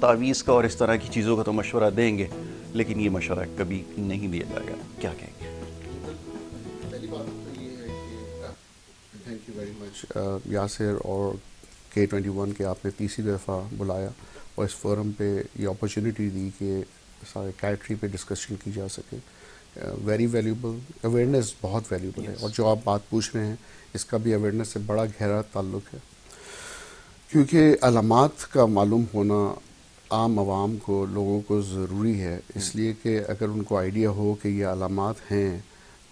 تعویذ کا اور اس طرح کی چیزوں کا تو مشورہ دیں گے، لیکن یہ مشورہ کبھی نہیں دیا جائے گا. کیا کہیں گے؟ پہلی بات تو یہ ہے کہ thank you very much Yasir اور K21 کے آپ نے تیسری دفعہ بلایا اور اس فورم پہ یہ اپرچونیٹی دی کہ سائیکیٹری پہ ڈسکشن کی جا سکے. ویری ویلیوبل، اویئرنیس بہت ویلیوبل ہے، اور جو آپ بات پوچھ رہے ہیں اس کا بھی اویئرنیس سے بڑا گہرا تعلق ہے، کیونکہ علامات کا معلوم ہونا عام عوام کو، لوگوں کو ضروری ہے، اس لیے کہ اگر ان کو آئیڈیا ہو کہ یہ علامات ہیں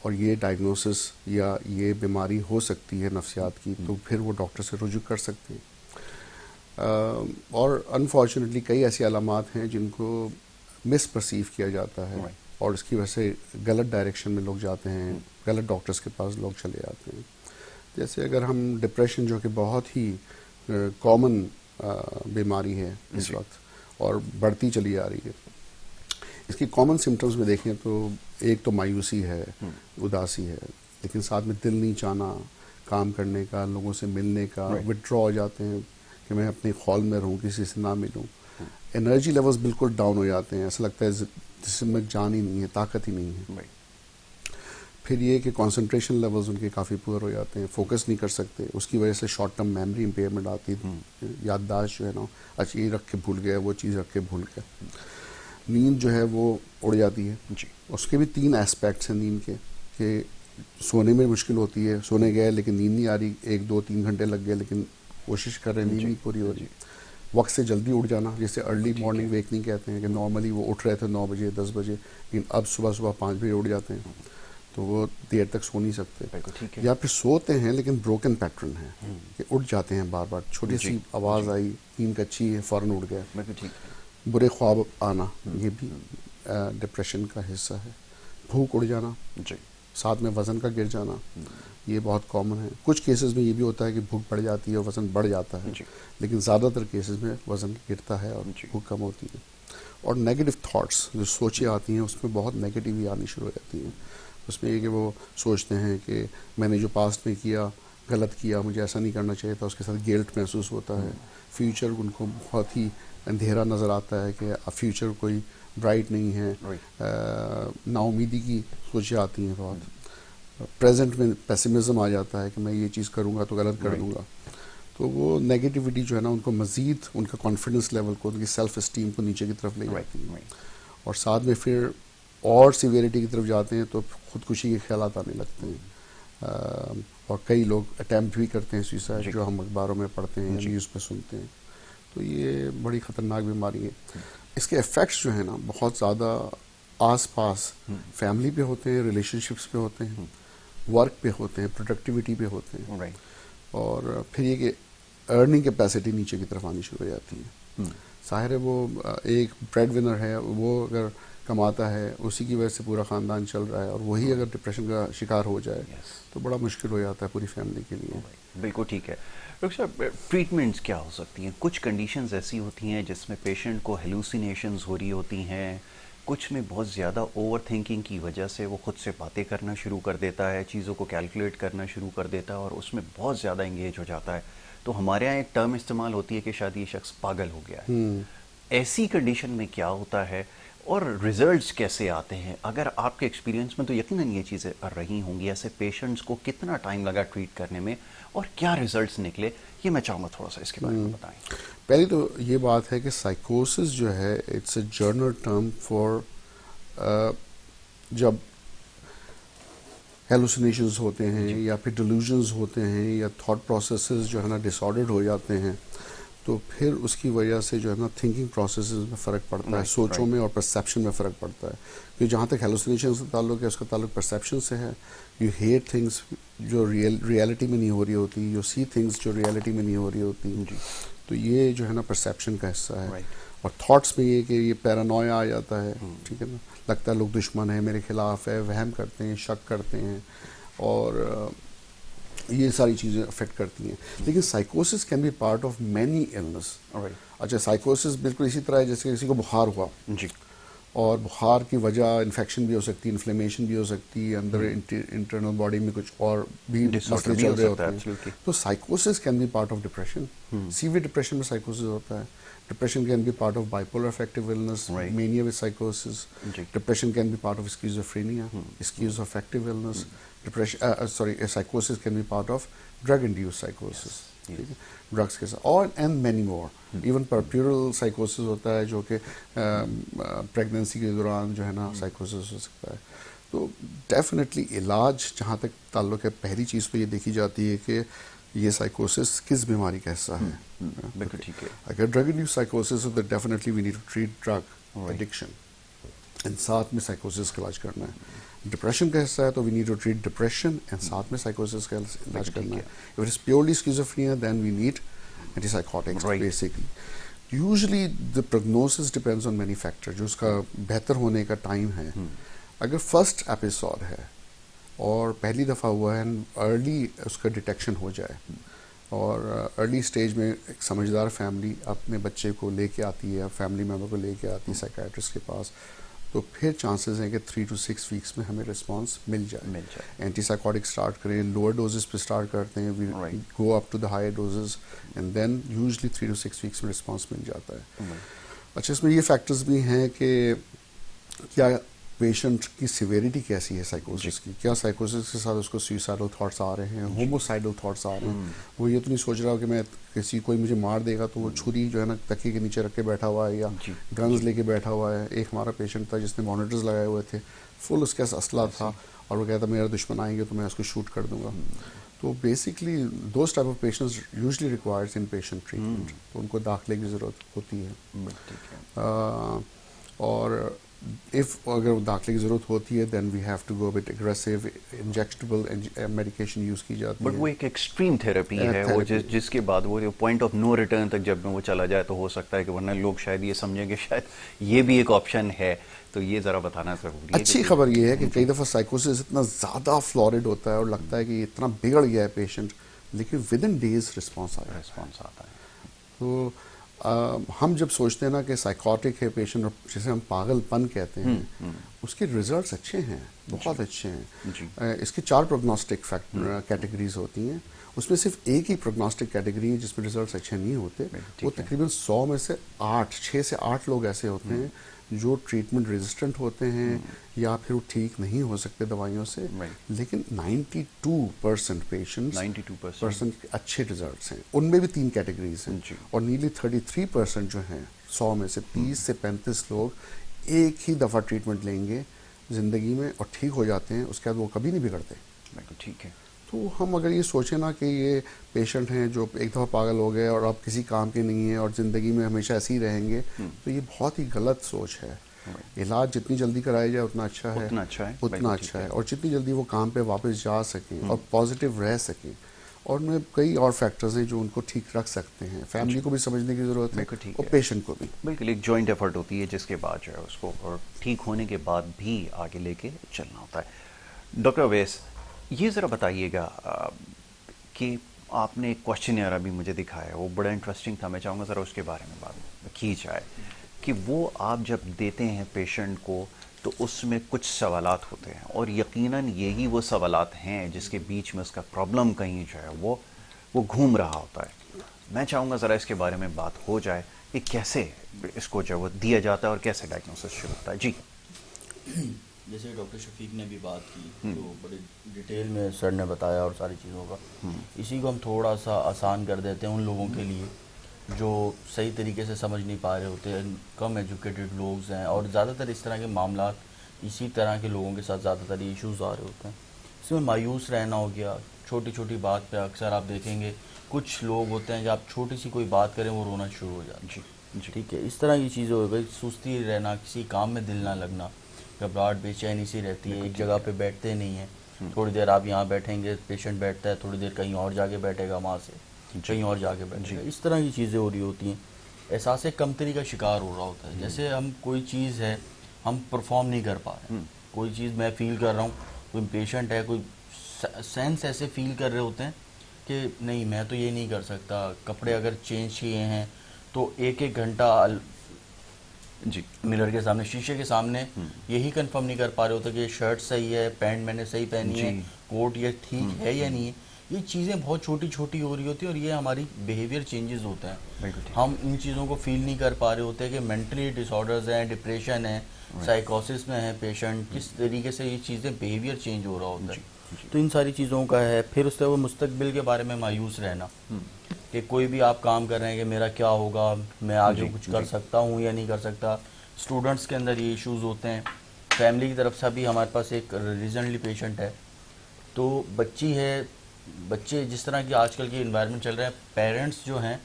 اور یہ ڈائگنوسس یا یہ بیماری ہو سکتی ہے نفسیات کی، تو پھر وہ ڈاکٹر سے رجوع کر سکتے ہیں. اور انفارچونیٹلی کئی ایسی علامات ہیں جن کو مس پرسیو کیا جاتا ہے اور اس کی وجہ سے غلط ڈائریکشن میں لوگ جاتے ہیں، غلط ڈاکٹرز کے پاس لوگ چلے جاتے ہیں. جیسے اگر ہم ڈپریشن جو کہ بہت ہی کامن بیماری ہے اس وقت اور بڑھتی چلی جا رہی ہے، اس کی کامن سمٹمز میں دیکھیں تو ایک تو مایوسی ہے، اداسی ہے، لیکن ساتھ میں دل نہیں چاہنا کام کرنے کا، لوگوں سے ملنے کا، وڈرا ہو جاتے ہیں کہ میں اپنے خول میں رہوں، کسی سے نہ ملوں. انرجی لیولز بالکل ڈاؤن ہو جاتے ہیں، ایسا لگتا ہے جسم میں جان ہی نہیں ہے، طاقت ہی نہیں ہے. پھر یہ کہ کانسنٹریشن لیولز ان کے کافی پور ہو جاتے ہیں، فوکس نہیں کر سکتے، اس کی وجہ سے شارٹ ٹرم میموری امپیئرمنٹ آتی ہے، یادداشت جو ہے نا، اچھا یہ رکھ کے بھول گیا، وہ چیز رکھ کے بھول گیا. نیند جو ہے وہ اڑ جاتی ہے. اس کے بھی 3 ایسپیکٹس ہیں نیند کے، کہ سونے میں مشکل ہوتی ہے، سونے گئے لیکن نیند نہیں آ رہی، 1 2 3 گھنٹے لگ گئے لیکن کوشش کر رہے ہیں، نیند نہیں پوری ہو رہی. وقت سے جلدی اٹھ جانا، جسے ارلی مارننگ ویکنگ کہتے ہیں، کہ نارملی وہ اٹھ رہے تھے 9 بجے 10 بجے، لیکن اب صبح 5 بجے اٹھ جاتے ہیں، تو وہ دیر تک سو نہیں سکتے. یا پھر سوتے ہیں لیکن بروکن پیٹرن ہے، کہ اٹھ جاتے ہیں بار بار، چھوٹی سی آواز آئی، نیند اچھی ہے، فوراً اٹھ گئے. برے خواب آنا، یہ بھی ڈپریشن کا حصہ ہے. بھوک اڑ جانا، ساتھ میں وزن کا گر جانا، یہ بہت کامن ہے. کچھ کیسز میں یہ بھی ہوتا ہے کہ بھوک بڑھ جاتی ہے اور وزن بڑھ جاتا ہے، لیکن زیادہ تر کیسز میں وزن گرتا ہے اور بھوک کم ہوتی ہے. اور نیگیٹو تھاٹس، جو سوچیں آتی ہیں اس میں بہت نیگیٹو ہی آنی شروع ہو جاتی ہیں. اس میں یہ کہ وہ سوچتے ہیں کہ میں نے جو پاسٹ میں کیا غلط کیا، مجھے ایسا نہیں کرنا چاہیے تھا، اس کے ساتھ گلٹ محسوس ہوتا ہے. فیوچر ان کو بہت ہی اندھیرا نظر آتا ہے کہ فیوچر کوئی برائٹ نہیں ہے. نا امیدی کی سوچیں آتی ہیں بہت. پریزنٹ میں پیسمزم آ جاتا ہے کہ میں یہ چیز کروں گا تو غلط کر دوں گا. تو وہ نیگیٹیوٹی جو ہے نا ان کو مزید ان کا کانفیڈنس لیول کو، ان کی سیلف اسٹیم کو نیچے کی طرف لے جاتی ہے. اور ساتھ میں پھر اور سیویریٹی کی طرف جاتے ہیں تو خودکشی کے خیالات آنے لگتے ہیں. اور کئی لوگ اٹیمپٹ بھی کرتے ہیں سوئسائڈ، جو ہم اخباروں میں پڑھتے ہیں، نیوز پہ سنتے ہیں. تو یہ بڑی خطرناک بیماری ہے. اس کے ایفیکٹس جو ہیں نا بہت زیادہ آس پاس فیملی پہ ہوتے ہیں، ریلیشن شپس پہ ہوتے ہیں، ورک پہ ہوتے ہیں، پروڈکٹیوٹی پہ ہوتے ہیں. اور پھر یہ کہ ارننگ کیپیسٹی نیچے کی طرف آنی شروع ہو جاتی ہے. ظاہر ہے وہ ایک بریڈ ونر ہے، وہ اگر کماتا ہے اسی کی وجہ سے پورا خاندان چل رہا ہے، اور وہی اگر ڈپریشن کا شکار ہو جائے تو بڑا مشکل ہو جاتا ہے پوری فیملی کے لیے. بالکل ٹھیک ہے. ڈاکٹر صاحب، ٹریٹمنٹس کیا ہو سکتی ہیں؟ کچھ کنڈیشنز ایسی ہوتی ہیں جس میں پیشنٹ کو ہیلوسینیشنز ہو رہی ہوتی ہیں، کچھ میں بہت زیادہ اوور تھنکنگ کی وجہ سے وہ خود سے باتیں کرنا شروع کر دیتا ہے، چیزوں کو کیلکولیٹ کرنا شروع کر دیتا ہے اور اس میں بہت زیادہ انگیج ہو جاتا ہے. تو ہمارے یہاں ایک ٹرم استعمال ہوتی ہے کہ شاید یہ شخص پاگل ہو گیا ہے. ایسی کنڈیشن میں کیا ہوتا ہے اور ریزلٹس کیسے آتے ہیں؟ اگر آپ کے ایکسپیرینس میں تو یقیناً یہ چیزیں رہی ہوں گی، ایسے پیشنٹس کو کتنا ٹائم لگا ٹریٹ کرنے میں اور کیا ریزلٹس نکلے، یہ میں چاہوں گا تھوڑا سا اس کے بارے میں بتائیں. پہلی تو یہ بات ہے کہ سائیکوسس جو ہے it's a general term for جب ہیلوسینیشنز ہوتے ہیں یا پھر ڈیلوژنز ہوتے ہیں یا تھاٹ پروسیسز جو ہے نا ڈس آرڈرڈ ہو جاتے ہیں، تو پھر اس کی وجہ سے جو ہے نا تھنکنگ پروسیسز میں فرق پڑتا ہے، سوچوں میں اور پرسیپشن میں فرق پڑتا ہے. کہ جہاں تک ہیلوسینیشن سے تعلق ہے اس کا تعلق پرسیپشن سے ہے. یو ہیئر تھنگس جو ریئلٹی میں نہیں ہو رہی ہوتی، یو سی تھنگس جو ریئلٹی میں نہیں ہو رہی ہوتی. تو یہ جو ہے نا پرسیپشن کا حصہ ہے. اور تھاٹس میں یہ کہ یہ پیرانویا آ جاتا ہے، ٹھیک ہے نا، لگتا ہے لوگ دشمن ہیں، میرے خلاف ہے، وہم کرتے ہیں، شک کرتے ہیں، اور یہ ساری چیزیں افیکٹ کرتی ہیں. لیکن سائیکوسس can be part of many illness. اچھا، سائیکوسس بالکل اسی طرح ہے جیسے کسی کو بخار ہوا، اور بخار کی وجہ انفیکشن بھی ہو سکتی ہے, انفلیمیشن بھی ہو سکتی ہے, اندر انٹرنل باڈی میں کچھ اور بھی مسئلے چل رہے ہوتے ہیں. تو سائیکوسس can be part of depression. Severe depression میں سائیکوسس ہوتا ہے. Depression can be part of bipolar affective illness, mania with psychosis. Depression can be part of schizophrenia, schizoaffective illness. Psychosis can be part of drug-induced psychosis. Drugs کے ساتھ اور and many more. Even puerperal psychosis ہوتا ہے جو کہ pregnancy کے دوران جو ہے نا psychosis ہو سکتا ہے. تو definitely علاج جہاں تک تعلق ہے, پہلی چیز تو یہ دیکھی جاتی ہے کہ یہ سائیکوسس کس بیماری کا حصہ ہے. بالکل ٹھیک ہے. اگر ڈرگ انڈیوس سائیکوسس ہے تو definitely we need to treat drug addiction, and ساتھ میں سائیکوسس کا علاج کرنا ہے. ڈپریشن کا حصہ ہے تو we need to treat depression and ساتھ میں سائیکوسس کا علاج کرنا ہے. If it is purely schizophrenia then we need antipsychotics basically. Usually the prognosis depends on many factor, جو اس کا بہتر ہونے کا ٹائم ہے. اگر فرسٹ ایپیسوڈ ہے اور پہلی دفعہ ہوا ہے, ارلی اس کا ڈیٹیکشن ہو جائے اور ارلی سٹیج میں ایک سمجھدار فیملی اپنے بچے کو لے کے آتی ہے, فیملی ممبر کو لے کے آتی ہے سائیکیٹرسٹ کے پاس, تو پھر چانسز ہیں کہ 3 to 6 ویکس میں ہمیں رسپانس مل جائے. اینٹی سائیکوٹک اسٹارٹ کریں, لوور ڈوزز پہ اسٹارٹ کرتے ہیں, we go up to the higher doses and then usually 3 to 6 weeks میں رسپانس مل جاتا ہے. اچھا, اس میں یہ فیکٹرز بھی ہیں کہ کیا پیشنٹ کی سیویریٹی کیسی ہے سائیکوسس کی, کیا سائیکوسس کے ساتھ اس کو سوئسائڈل تھاٹس آ رہے ہیں, ہوموسائڈل تھاٹس آ رہے ہیں. وہ یہ تو نہیں سوچ رہا کہ میں کوئی مجھے مار دے گا تو وہ چھری جو ہے نا تکیے کے نیچے رکھ کے بیٹھا ہوا ہے یا گنز لے کے بیٹھا ہوا ہے. ایک ہمارا پیشنٹ تھا جس نے مانیٹرز لگائے ہوئے تھے, فل اس کے اسلحہ تھا, اور وہ کہتا میرا دشمن آئیں گے تو میں اس کو شوٹ کر دوں گا. تو basically those type of patients usually requires in patient treatment, تو ان کو داخلے کی ضرورت ہوتی ہے. اور اگر داخلے کی ضرورت ہوتی ہے then we have to go with aggressive injectable medication use کی جاتی ہے. بٹ وہ ایک ایکسٹریم تھراپی ہے, وہ جس کے بعد وہ پوائنٹ آف نو ریٹرن تک جب وہ چلا جائے تو ہو سکتا ہے کہ ورنہ لوگ شاید یہ سمجھیں کہ شاید یہ بھی ایک آپشن ہے. تو یہ ذرا بتانا ضروری ہے. اچھی خبر یہ ہے کہ کئی دفعہ سائیکوسس اتنا زیادہ فلورڈ ہوتا ہے اور لگتا ہے کہ یہ اتنا بگڑ گیا ہے پیشنٹ, لیکن ود ان ڈیز رسپانس آتا ہے. تو ہم جب سوچتے ہیں نا کہ سائیکوٹک ہے پیشنٹ, جسے ہم پاگل پن کہتے ہیں, اس کے ریزلٹس اچھے ہیں, بہت اچھے ہیں. اس کی 4 پروگنوسٹک کیٹیگریز ہوتی ہیں, اس میں صرف ایک ہی پروگنوسٹک کیٹیگری ہے جس میں ریزلٹس اچھے نہیں ہوتے. وہ تقریباً 100 میں سے 6 سے 8 لوگ ایسے ہوتے ہیں جو ٹریٹمنٹ ریزسٹنٹ ہوتے ہیں یا پھر وہ ٹھیک نہیں ہو سکتے دوائیوں سے, لیکن 92% پیشنٹس اچھے ریزلٹس ہیں. ان میں بھی 3 کیٹیگریز ہیں, اور نیرلی 33% جو ہیں 100 میں سے 30 سے 35 لوگ ایک ہی دفعہ ٹریٹمنٹ لیں گے زندگی میں اور ٹھیک ہو جاتے ہیں, اس کے بعد وہ کبھی نہیں بگڑتے. ٹھیک ہے. تو ہم اگر یہ سوچیں نا کہ یہ پیشنٹ ہیں جو ایک دفعہ پاگل ہو گئے اور اب کسی کام کے نہیں ہیں اور زندگی میں ہمیشہ ایسے ہی رہیں گے, تو یہ بہت ہی غلط سوچ ہے. علاج جتنی جلدی کرایا جائے اتنا اچھا ہے, اور جتنی جلدی وہ کام پہ واپس جا سکیں اور پازیٹیو رہ سکیں. اور ان میں کئی اور فیکٹرز ہیں جو ان کو ٹھیک رکھ سکتے ہیں. فیملی کو بھی سمجھنے کی ضرورت ہے اور پیشنٹ کو بھی. بالکل ایک جوائنٹ ایفرٹ ہوتی ہے جس کے بعد جو ہے اس کو اور ٹھیک ہونے کے بعد بھی آگے لے کے چلنا ہوتا ہے. ڈاکٹر اویس, یہ ذرا بتائیے گا کہ آپ نے ایک کوشچنیئر ابھی مجھے دکھایا, وہ بڑا انٹرسٹنگ تھا, میں چاہوں گا ذرا اس کے بارے میں بات کی جائے کہ وہ آپ جب دیتے ہیں پیشنٹ کو تو اس میں کچھ سوالات ہوتے ہیں, اور یقیناً یہی وہ سوالات ہیں جس کے بیچ میں اس کا پرابلم کہیں جو ہے وہ گھوم رہا ہوتا ہے. میں چاہوں گا ذرا اس کے بارے میں بات ہو جائے کہ کیسے اس کو جو وہ دیا جاتا ہے اور کیسے ڈائگنوسس شروع ہوتا ہے. جی, جیسے ڈاکٹر شفیق نے بھی بات کی, جو بڑے ڈیٹیل میں سر نے بتایا اور ساری چیزوں کا, اسی کو ہم تھوڑا سا آسان کر دیتے ہیں ان لوگوں کے لیے جو صحیح طریقے سے سمجھ نہیں پا رہے ہوتے ہیں, کم ایجوکیٹڈ لوگ ہیں, اور زیادہ تر اس طرح کے معاملات اسی طرح کے لوگوں کے ساتھ زیادہ تر ایشوز آ رہے ہوتے ہیں. اس میں مایوس رہنا ہو گیا, چھوٹی چھوٹی بات پہ اکثر آپ دیکھیں گے کچھ لوگ ہوتے ہیں کہ آپ چھوٹی سی کوئی بات کریں وہ رونا شروع ہو جاتا ہے. ٹھیک ہے, اس طرح کی چیزیں ہو گئی. سستی رہنا, کسی کام میں دل نہ لگنا, گھبراہٹ بے چینی سی رہتی ہے, ایک جگہ پہ بیٹھتے نہیں ہیں. تھوڑی دیر آپ یہاں بیٹھیں گے, پیشنٹ بیٹھتا ہے, تھوڑی دیر کہیں اور جا کے بیٹھے گا, وہاں سے کہیں اور جا کے بیٹھے گا. اس طرح کی چیزیں ہو رہی ہوتی ہیں. احساس کمتری کا شکار ہو رہا ہوتا ہے. جیسے ہم کوئی چیز ہے ہم پرفارم نہیں کر پا رہے, کوئی چیز میں فیل کر رہا ہوں, کوئی پیشنٹ ہے, کوئی سینس ایسے فیل کر رہے ہوتے ہیں کہ نہیں میں تو یہ نہیں کر سکتا. کپڑے اگر چینج کیے ہیں تو ایک گھنٹہ جی مرر کے سامنے، شیشے کے سامنے یہی کنفرم نہیں کر پا رہے ہوتے کہ یہ شرٹ صحیح ہے، پینٹ میں نے صحیح پہنی ہے، کوٹ یہ ٹھیک ہے یا نہیں ہے. یہ چیزیں بہت چھوٹی چھوٹی ہو رہی ہوتی ہیں اور یہ ہماری بیہیویئر چینجز ہوتے ہیں. ہم ان چیزوں کو فیل نہیں کر پا رہے ہوتے کہ مینٹلی ڈس آرڈرز ہیں، ڈپریشن ہے، سائیکوسس میں ہے پیشنٹ، کس طریقے سے یہ چیزیں بیہیویئر چینج ہو رہا ہوتا ہے. تو ان ساری چیزوں کا ہے. پھر اس سے وہ مستقبل کے بارے میں مایوس رہنا کہ کوئی بھی آپ کام کر رہے ہیں کہ میرا کیا ہوگا، میں آگے کچھ کر سکتا ہوں یا نہیں کر سکتا. اسٹوڈنٹس کے اندر یہ ایشوز ہوتے ہیں. فیملی کی طرف سے بھی ہمارے پاس ایک ریسنٹلی پیشنٹ ہے، تو بچی ہے. بچے جس طرح کی آج کل کی انوائرمنٹ چل رہا ہے، پیرنٹس جو ہیں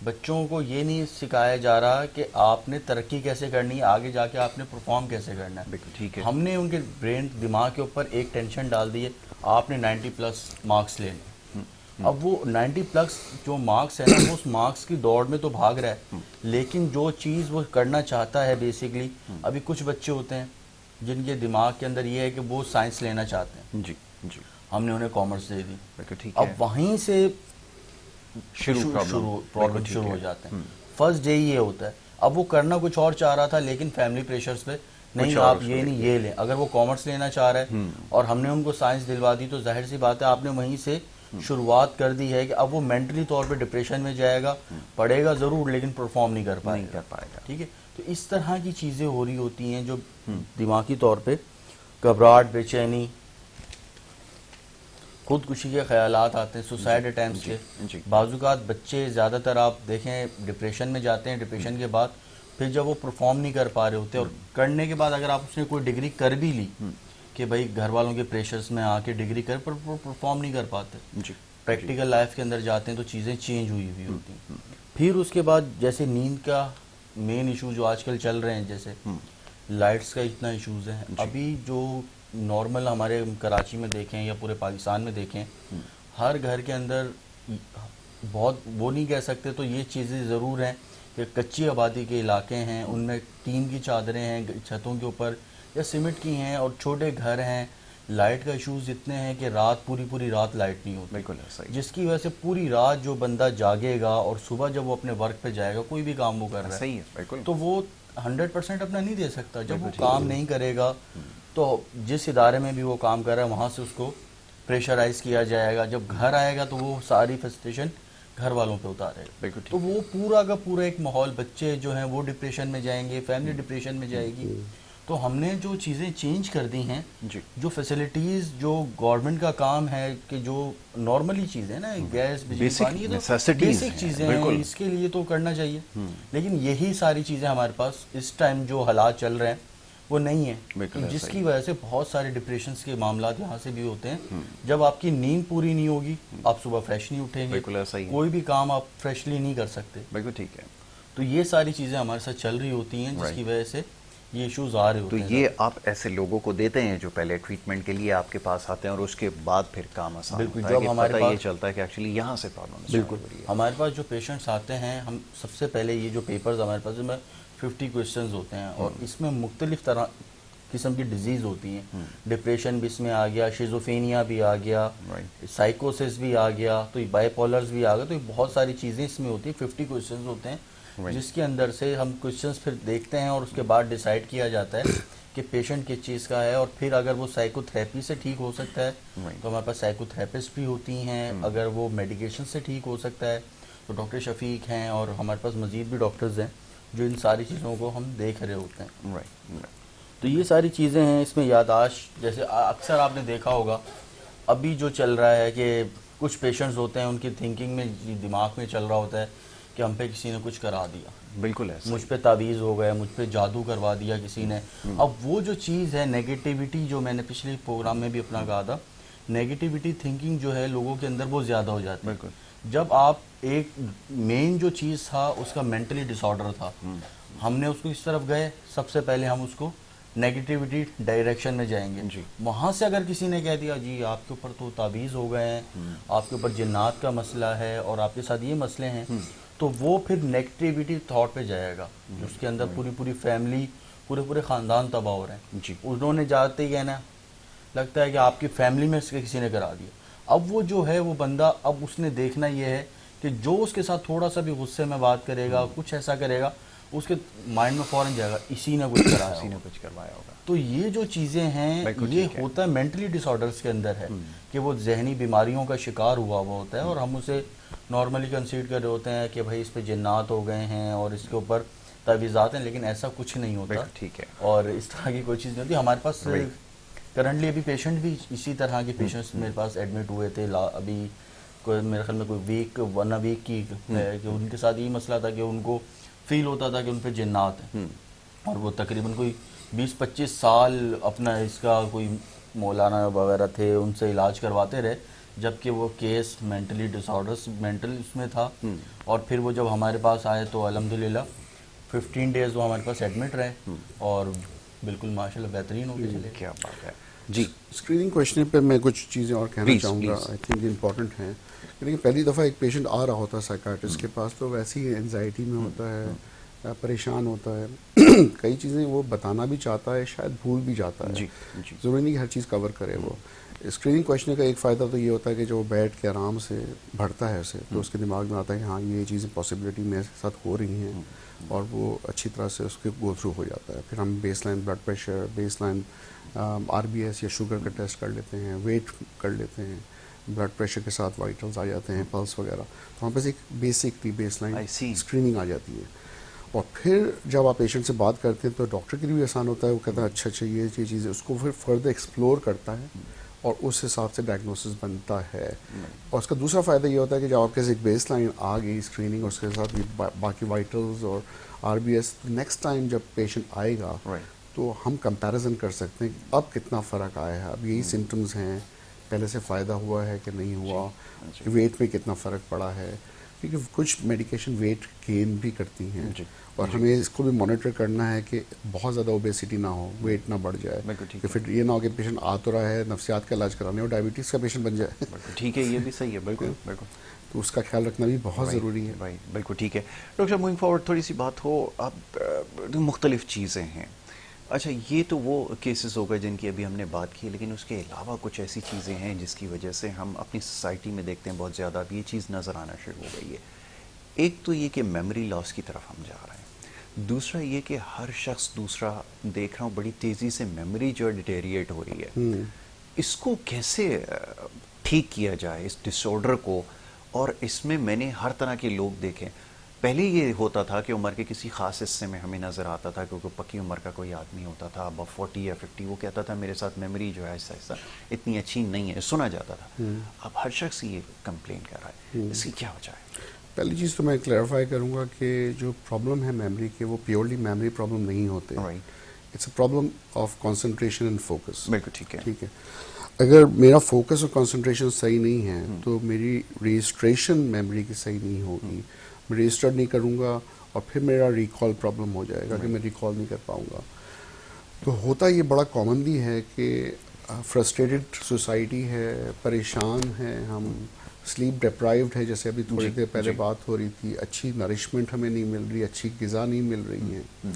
بچوں کو یہ نہیں سکھایا جا رہا کہ آپ نے ترقی کیسے کرنی ہے، آگے جا کے آپ نے پرفارم کیسے کرنا ہے. ٹھیک ہے. ہم نے ان کے برین دماغ کے اوپر ایک ٹینشن ڈال دی ہے، آپ نے 90+ مارکس لینے. اب وہ 90+ جو مارکس ہے نا، وہ اس مارکس کی دوڑ میں تو بھاگ رہا ہے، لیکن جو چیز وہ کرنا چاہتا ہے بیسیکلی، ابھی کچھ بچے ہوتے ہیں جن کے دماغ کے اندر یہ ہے کہ وہ سائنس لینا چاہتے ہیں. جی جی. ہم نے انہیں کامرس دے دی. ٹھیک اب ہے. وہیں سے شروع پرابلم شروع ہو جاتے ہیں. فرسٹ ڈے یہ ہوتا ہے. اب وہ کرنا کچھ اور چاہ رہا تھا، لیکن فیملی پریشرز پہ نہیں، آپ یہ نہیں یہ لیں. اگر وہ کامرس لینا چاہ رہا ہے اور ہم نے ان کو سائنس دلوا دی، تو ظاہر سی بات ہے آپ نے وہیں سے شروعات کر دی ہے کہ اب وہ مینٹلی طور پہ ڈپریشن میں جائے گا، پڑھے گا ضرور لیکن پرفارم نہیں کر پائے گا. ٹھیک ہے. تو اس طرح کی چیزیں ہو رہی ہوتی ہیں جو دماغی طور پہ گھبراہٹ، بے چینی، خودکشی کے خیالات آتے ہیں، سوسائڈ اٹیمپٹس کے. بعض اوقات بچے زیادہ تر آپ دیکھیں ڈپریشن میں جاتے ہیں. ڈپریشن کے بعد پھر جب وہ پرفارم نہیں کر پا رہے ہوتے، اور کرنے کے بعد اگر آپ اس نے کوئی ڈگری کر بھی لی کہ بھائی گھر والوں کے پریشرز میں آ کے ڈگری کر، پر پرفارم نہیں کر پاتے. پریکٹیکل لائف کے اندر جاتے ہیں تو چیزیں چینج ہوئی ہوتی ہیں. پھر اس کے بعد جیسے نیند کا مین ایشو جو آج کل چل رہے ہیں، جیسے لائٹس کا اتنا ایشوز ہے. ابھی جو نارمل ہمارے کراچی میں دیکھیں یا پورے پاکستان میں دیکھیں، ہر گھر کے اندر بہت وہ نہیں کہہ سکتے تو یہ چیزیں ضرور ہیں کہ کچی آبادی کے علاقے ہیں، ان میں ٹین کی چادریں ہیں چھتوں کے اوپر یا سیمنٹ کی ہیں، اور چھوٹے گھر ہیں. لائٹ کا ایشوز اتنے ہیں کہ رات پوری رات لائٹ نہیں ہوتی. بالکل صحیح. جس کی وجہ سے پوری رات جو بندہ جاگے گا اور صبح جب وہ اپنے ورک پہ جائے گا، کوئی بھی کام وہ کر رہا ہے، صحیح ہے. بالکل. تو وہ 100% اپنا نہیں دے سکتا. جب وہ کام نہیں کرے گا تو جس ادارے میں بھی وہ کام کر رہا ہے وہاں سے اس کو پریشرائز کیا جائے گا. جب گھر آئے گا تو وہ ساری فرسٹریشن گھر والوں پہ اتارے گا. تو وہ پورا کا پورا ایک ماحول، بچے جو ہیں وہ ڈپریشن میں جائیں گے، فیملی ڈپریشن میں جائے گی. تو ہم نے جو چیزیں چینج کر دی ہیں، جو فیسلٹیز جو گورنمنٹ کا کام ہے کہ جو نارملی چیزیں نا، گیس، بجلی، پانی، بیسک چیزیں ہیں، اس کے لیے تو کرنا چاہیے. لیکن یہی ساری چیزیں ہمارے پاس اس ٹائم جو حالات چل رہے ہیں وہ نہیں ہیں، جس کی وجہ سے بہت سارے ڈپریشنز کے معاملات یہاں سے بھی ہوتے ہیں. جب آپ کی نیند پوری نہیں ہوگی، آپ صبح فریش نہیں اٹھیں گے، کوئی بھی کام آپ فریشلی نہیں کر سکتے. بالکل ٹھیک ہے. تو یہ ساری چیزیں ہمارے ساتھ چل رہی ہوتی ہیں، جس کی وجہ سے یہ ایشوز آ رہے ہوتے ہیں. تو یہ آپ ایسے لوگوں کو دیتے ہیں جو پہلے ٹریٹمنٹ کے لیے آپ کے پاس آتے ہیں اور اس کے بعد پھر کام آسان ہوتا ہے، کہ پتہ یہ چلتا ہے کہ ایکچولی یہاں سے پرابلم. بالکل. ہمارے پاس جو پیشنٹس آتے ہیں، ہم سب سے پہلے یہ جو پیپرز ہمارے پاس میں 50 کویشچنز ہوتے ہیں، اور اس میں مختلف طرح قسم کی ڈیزیز ہوتی ہیں. ڈپریشن بھی اس میں آ گیا، شیزوفینیا بھی آ گیا، سائیکوسس بھی آ گیا، تو بائی پولرز بھی آ گیا. تو بہت ساری چیزیں اس میں ہوتی ہیں. 50 کویشچنز ہوتے ہیں، جس کے اندر سے ہم کویشچنز پھر دیکھتے ہیں اور اس کے بعد ڈیسائیڈ کیا جاتا ہے کہ پیشنٹ کس چیز کا ہے. اور پھر اگر وہ سائیکو تھراپی سے ٹھیک ہو سکتا ہے تو ہمارے پاس سائیکو تھراپسٹ بھی ہوتی ہیں. اگر وہ میڈیکیشن سے ٹھیک ہو سکتا ہے تو ڈاکٹر شفیق ہیں، اور ہمارے پاس مزید بھی ڈاکٹرز ہیں جو ان ساری چیزوں کو ہم دیکھ رہے ہوتے ہیں. تو یہ ساری چیزیں ہیں. اس میں یاداشت، جیسے اکثر آپ نے دیکھا ہوگا ابھی جو چل رہا ہے کہ کچھ پیشنٹس ہوتے ہیں ان کی تھنکنگ میں، دماغ میں چل رہا ہوتا ہے کہ ہم پہ کسی نے کچھ کرا دیا. بالکل ہے. مجھ پہ تعویذ ہو گیا، مجھ پہ جادو کروا دیا کسی نے. اب وہ جو چیز ہے نیگیٹیوٹی، جو میں نے پچھلے پروگرام میں بھی اپنا کہا تھا، نیگیٹیوٹی تھنکنگ جو ہے لوگوں کے اندر وہ زیادہ ہو جاتی ہے. جب آپ ایک مین جو چیز تھا اس کا مینٹلی ڈس آرڈر تھا، ہم نے اس کو اس طرف گئے، سب سے پہلے ہم اس کو نیگیٹیوٹی ڈائریکشن میں جائیں گے. وہاں سے اگر کسی نے کہہ دیا جی آپ کے اوپر تو تعویذ ہو گئے ہیں، آپ کے اوپر جنات کا مسئلہ ہے اور آپ کے ساتھ یہ مسئلے ہیں، تو وہ پھر نیگیٹیوٹی تھاٹ پہ جائے گا. اس کے اندر پوری فیملی، پورے خاندان تباہ ہو رہے ہیں. انہوں نے جاتے ہی کہنا لگتا ہے کہ آپ کی فیملی میں کسی نے کرا دیا. اب وہ جو ہے وہ بندہ، اب اس نے دیکھنا یہ ہے کہ جو اس کے ساتھ تھوڑا سا بھی غصے میں بات کرے گا، کچھ ایسا کرے گا، اس کے مائنڈ میں فوراً جائے گا اسی نے کچھ کرایا کسی نے کچھ کروایا ہوگا. تو یہ جو چیزیں ہیں یہ ہوتا ہے مینٹلی ڈس آرڈرس کے اندر ہے کہ وہ ذہنی بیماریوں کا شکار ہوا ہوا ہوتا ہے اور ہم اسے نارملی کنسیڈر کر رہے ہوتے ہیں کہ بھائی اس پہ جنات ہو گئے ہیں اور اس کے اوپر تعویذات ہیں, لیکن ایسا کچھ نہیں ہوتا. ٹھیک ہے. اور اس طرح کی کوئی چیز نہیں ہوتی. ہمارے پاس کرنٹلی ابھی پیشنٹ بھی اسی طرح کے پیشنٹس میرے پاس ایڈمٹ ہوئے تھے ابھی کوئی میرے خیال میں کوئی ویک 1 ویک کی ہے کہ ان کے ساتھ یہ مسئلہ تھا کہ ان کو فیل ہوتا تھا کہ ان پہ جنات ہیں اور وہ تقریباً کوئی 20-25 سال اپنا اس کا کوئی مولانا وغیرہ تھے ان سے علاج کرواتے رہے, جبکہ وہ کیس مینٹلی ڈس آرڈرس مینٹل اس میں تھا. اور پھر وہ جب ہمارے پاس آئے تو الحمدللہ 15 ڈیز وہ ہمارے پاس ایڈمٹ رہے اور بالکل ماشاءاللہ بہترین ہو کے چلے. کیا بات ہے جی. اسکریننگ کوشچن پہ میں کچھ چیزیں اور کہنا چاہوں گا, آئی تھنک امپورٹنٹ ہیں. لیکن پہلی دفعہ ایک پیشنٹ آ رہا ہوتا ہے سائیکاٹرسٹ کے پاس تو ویسی انزائٹی میں ہوتا ہے, پریشان ہوتا ہے, کئی چیزیں وہ بتانا بھی چاہتا ہے, شاید بھول بھی جاتا ہے. ضروری نہیں کہ ہر چیز کور کرے وہ. اسکریننگ کوشچن کا ایک فائدہ تو یہ ہوتا ہے کہ جو بیٹھ کے آرام سے بڑھتا ہے اسے تو اس کے دماغ میں آتا ہے کہ ہاں یہ چیزیں پاسبلٹی میرے ساتھ ہو رہی ہیں اور وہ اچھی طرح سے اس کے گو تھرو ہو جاتا ہے. پھر ہم baseline blood pressure, baseline RBS یا شوگر کا ٹیسٹ کر لیتے ہیں, ویٹ کر لیتے ہیں, بلڈ پریشر کے ساتھ وائٹلز آ جاتے ہیں, پلس وغیرہ. تو ہم پاس ایک بیسک بیس لائن اسکریننگ آ جاتی ہے. اور پھر جب آپ پیشنٹ سے بات کرتے ہیں تو ڈاکٹر کے لیے بھی آسان ہوتا ہے, وہ کہتا ہے اچھا یہ چیز ہے, اس کو پھر فردر ایکسپلور کرتا ہے اور اس حساب سے ڈائگنوسس بنتا ہے. اور اس کا دوسرا فائدہ یہ ہوتا ہے کہ جب آپ کے ایک بیس لائن آ گئی اسکریننگ اور اس کے ساتھ باقی وائٹلز اور RBS, نیکسٹ ٹائم جب پیشنٹ آئے گا تو ہم کمپیریزن کر سکتے ہیں کہ اب کتنا فرق آیا ہے, اب یہی سمٹمز ہیں, پہلے سے فائدہ ہوا ہے کہ نہیں ہوا, ویٹ میں کتنا فرق پڑا ہے, کیونکہ کچھ میڈیکیشن ویٹ گین بھی کرتی ہیں اور ہمیں اس کو بھی مانیٹر کرنا ہے کہ بہت زیادہ اوبیسٹی نہ ہو, ویٹ نہ بڑھ جائے, کہ پھر یہ نہ ہو کہ پیشنٹ آ تو رہا ہے نفسیات کا علاج کرانے اور ڈائبٹیز کا پیشنٹ بن جائے. ٹھیک ہے, یہ بھی صحیح ہے. بالکل بالکل. تو اس کا خیال رکھنا بھی بہت ضروری ہے. بالکل ٹھیک ہے. ڈاکٹر صاحب موونگ فارورڈ تھوڑی سی بات ہو, اب مختلف چیزیں ہیں. اچھا یہ تو وہ کیسز ہو گئے جن کی ابھی ہم نے بات کی, لیکن اس کے علاوہ کچھ ایسی چیزیں ہیں جس کی وجہ سے ہم اپنی سوسائٹی میں دیکھتے ہیں بہت زیادہ اب یہ چیز نظر آنا شروع ہو گئی ہے. ایک تو یہ کہ میموری لاس کی طرف ہم جا رہے ہیں, دوسرا یہ کہ ہر شخص دوسرا دیکھ رہا ہوں بڑی تیزی سے میموری جو ہے ڈیٹیریٹ ہو رہی ہے. اس کو کیسے ٹھیک کیا جائے اس ڈس آرڈر کو؟ اور اس میں نے ہر طرح کے لوگ دیکھیں. پہلے یہ ہوتا تھا کہ عمر کے کسی خاص حصے میں ہمیں نظر آتا تھا کیونکہ پکی عمر کا کوئی آدمی ہوتا تھا اب 40 یا 50, وہ کہتا تھا میرے ساتھ میموری جو ہے ایسا ایسا اتنی اچھی نہیں ہے, سنا جاتا تھا. اب ہر شخص یہ کمپلین کر رہا ہے, اس کی کیا وجہ ہے؟ پہلی چیز تو میں کلیئرفائی کروں گا کہ جو پرابلم ہے میموری کے وہ پیورلی میموری پرابلم نہیں ہوتے, it's a problem of concentration and focus. بالکل ٹھیک ہے. ٹھیک ہے, اگر میرا فوکس اور کنسنٹریشن صحیح نہیں ہے تو میری رجسٹریشن میموری کی صحیح نہیں ہوگی, میں رجسٹر نہیں کروں گا اور پھر میرا ریکال پرابلم ہو جائے گا کہ میں ریکال نہیں کر پاؤں گا. تو ہوتا یہ بڑا کامنلی ہے کہ فرسٹریٹڈ سوسائٹی ہے, پریشان ہے ہم, سلیپ ڈپرائیوڈ ہے, جیسے ابھی تھوڑی دیر پہلے بات ہو رہی تھی, اچھی نرشمنٹ ہمیں نہیں مل رہی, اچھی غذا نہیں مل رہی ہیں.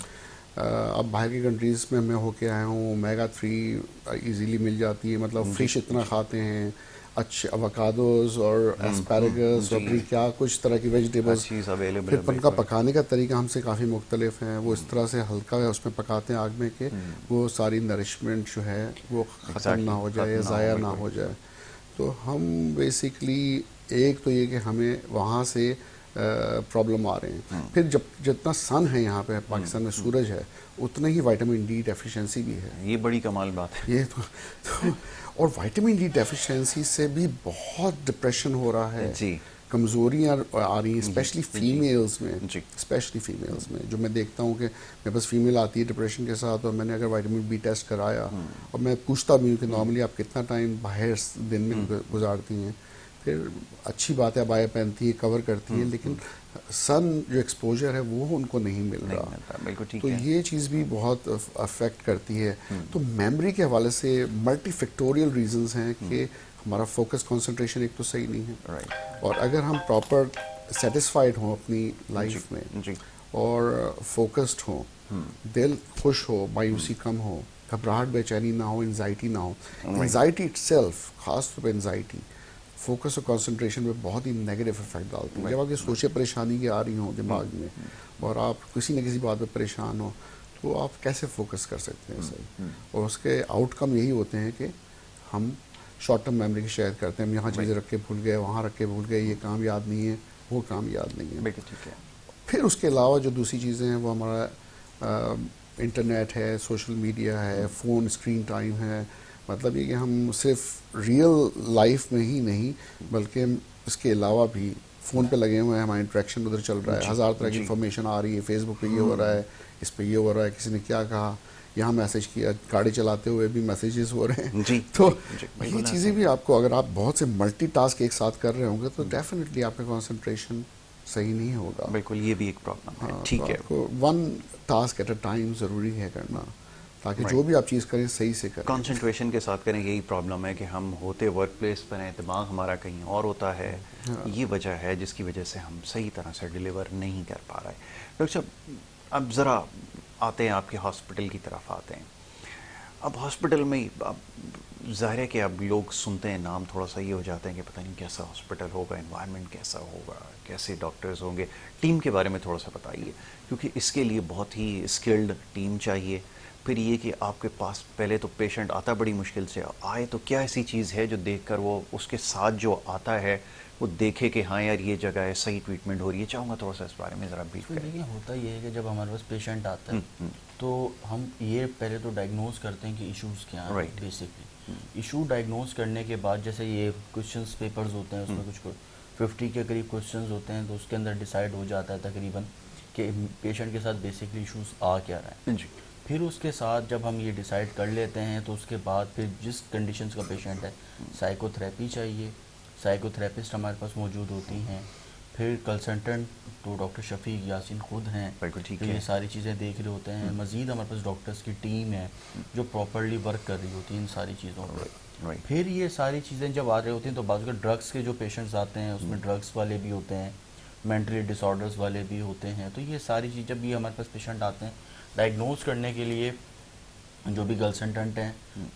اب باہر کی کنٹریز میں میں ہو کے آیا ہوں, اومیگا 3 ایزیلی مل جاتی ہے, مطلب فش اتنا کھاتے ہیں, اچھے اوکادوز اور ایسپیراگس اور بھی کیا کچھ طرح کی ویجیٹیبلز, پھر ان کا پکانے کا طریقہ ہم سے کافی مختلف ہیں, وہ اس طرح سے ہلکا ہے اس میں پکاتے ہیں آگ میں کہ وہ ساری نرشمنٹ جو ہے وہ ختم نہ ہو جائے, ضائع نہ ہو جائے. تو ہم بیسکلی ایک تو یہ کہ ہمیں وہاں سے پرابلم آ رہے ہیں. پھر جتنا سن ہے یہاں پہ پاکستان میں سورج ہے اتنا ہی وائٹامن ڈی ڈیفیشنسی بھی ہے. یہ بڑی کمال بات ہے. یہ تو اور وائٹامن ڈی ڈیفیشنسی سے بھی بہت ڈپریشن ہو رہا ہے, کمزوریاں آ رہی ہیں اسپیشلی فیمیلز میں. اسپیشلی فیمیلز میں جو میں دیکھتا ہوں کہ میرے پاس فیمیل آتی ہے ڈپریشن کے ساتھ, اور میں نے اگر وائٹامن بی ٹیسٹ کرایا اور میں پوچھتا بھی ہوں کہ نارملی آپ کتنا ٹائم باہر دن میں گزارتی ہیں, پھر اچھی بات ہے ابایا پہنتی ہے, کور کرتی ہے, لیکن سن جو ایکسپوجر ہے وہ ان کو نہیں مل رہا. تو یہ چیز بھی بہت افیکٹ کرتی ہے. تو میموری کے حوالے سے ملٹی فیکٹوریل ریزنز ہیں کہ ہمارا فوکس کنسنٹریشن ایک تو صحیح نہیں ہے, اور اگر ہم پراپر سیٹسفائڈ ہوں اپنی لائف میں اور فوکسڈ ہوں, دل خوش ہو, مایوسی کم ہو, گھبراہٹ بے چینی نہ ہو, انزائٹی نہ ہو. انزائٹی اٹ سیلف, خاص طور پہ انزائٹی فوکس اور کنسنٹریشن پہ بہت ہی نیگیٹو افیکٹ ڈالتے ہیں. جب آپ کی سوچیں پریشانی کی آ رہی ہوں دماغ میں اور آپ کسی نہ کسی بات پہ پریشان ہو تو آپ کیسے فوکس کر سکتے ہیں صحیح. اور اس کے آؤٹ کم یہی ہوتے ہیں کہ ہم شارٹ ٹرم میموری کی شکایت کرتے ہیں. ہم یہاں چیزیں رکھ کے بھول گئے, وہاں رکھ کے بھول گئے, یہ کام یاد نہیں ہے, وہ کام یاد نہیں ہے. بالکل ٹھیک ہے. پھر اس کے علاوہ جو دوسری چیزیں ہیں وہ ہمارا انٹرنیٹ ہے, سوشل میڈیا ہے, فون اسکرین ٹائم ہے. مطلب یہ کہ ہم صرف ریئل لائف میں ہی نہیں بلکہ اس کے علاوہ بھی فون پہ لگے ہوئے ہیں, ہمارا انٹریکشن ادھر چل رہا ہے, ہزار طرح کی انفارمیشن آ رہی ہے, فیس بک پہ یہ ہو رہا ہے, اس پہ یہ ہو رہا ہے, کسی نے کیا کہا, یہاں میسج کیا, گاڑی چلاتے ہوئے بھی میسیجز ہو رہے ہیں. تو یہ چیزیں بھی آپ کو, اگر آپ بہت سے ملٹی ٹاسک ایک ساتھ کر رہے ہوں گے تو ڈیفینیٹلی آپ کا کنسنٹریشن صحیح نہیں ہوگا. بالکل, یہ بھی ایک پرابلم ہے. ٹھیک ہے, آپ کو one task at a time ضروری ہے کرنا تاکہ جو بھی آپ چیز کریں صحیح سے کریں. کنسنٹریشن کے ساتھ کریں. یہی پرابلم ہے کہ ہم ہوتے ورک پلیس پر ہیں, دماغ ہمارا کہیں اور ہوتا ہے. یہ وجہ ہے جس کی وجہ سے ہم صحیح طرح سے ڈیلیور نہیں کر پا رہے. ڈاکٹر صاحب, اب ذرا آتے ہیں آپ کے ہاسپٹل کی طرف آتے ہیں. اب ہاسپٹل میں اب ظاہر ہے کہ اب لوگ سنتے ہیں نام, تھوڑا سا یہ ہو جاتے ہیں کہ پتہ نہیں کیسا ہاسپٹل ہوگا, انوائرمنٹ کیسا ہوگا, کیسے ڈاکٹرز ہوں گے. ٹیم کے بارے میں تھوڑا سا بتائیے, کیونکہ اس کے لیے بہت ہی اسکلڈ ٹیم چاہیے. پھر یہ کہ آپ کے پاس پہلے تو پیشنٹ آتا بڑی مشکل سے, آئے تو کیا ایسی چیز ہے جو دیکھ کر وہ اس کے ساتھ جو آتا ہے وہ دیکھے کہ ہاں یار یہ جگہ ہے, صحیح ٹریٹمنٹ ہو رہی ہے. چاہوں گا تھوڑا سا اس بارے میں ذرا بریف کریں. دیکھیں, ہوتا یہ ہے کہ جب ہمارے پاس پیشنٹ آتا ہے تو ہم یہ پہلے تو ڈائگنوز کرتے ہیں کہ ایشوز کیا ہیں. بیسکلی ایشو ڈائگنوز کرنے کے بعد جیسے یہ کوشچنس پیپرز ہوتے ہیں, اس میں کچھ 50 کے قریب کوشچنز ہوتے ہیں, تو اس کے اندر ڈیسائیڈ ہو جاتا ہے تقریباً کہ پیشنٹ کے ساتھ بیسکلی ایشوز آ کیا رہے ہیں. پھر اس کے ساتھ جب ہم یہ ڈیسائیڈ کر لیتے ہیں تو اس کے بعد پھر جس کنڈیشنز کا پیشنٹ ہے, سائیکو تھراپی چاہیے, سائیکو تھراپسٹ ہمارے پاس موجود ہوتی ہیں. پھر کنسلٹنٹ تو ڈاکٹر شفیق یاسین خود ہیں, تو یہ ساری چیزیں دیکھ رہے ہوتے ہیں. مزید ہمارے پاس ڈاکٹرز کی ٹیم ہے جو پراپرلی ورک کر رہی ہوتی ہے ان ساری چیزوں پر. پھر یہ ساری چیزیں جب آ رہے ہوتی ہیں تو بعض اوقات ڈرگس کے جو پیشنٹس آتے ہیں اس میں ڈرگس والے بھی ہوتے ہیں, مینٹلی ڈس آرڈرز والے بھی ہوتے ہیں. تو یہ ساری چیز جب بھی ہمارے پاس پیشنٹ آتے ہیں ڈائگنوز کرنے کے لیے, جو بھی کنسلٹنٹ ہیں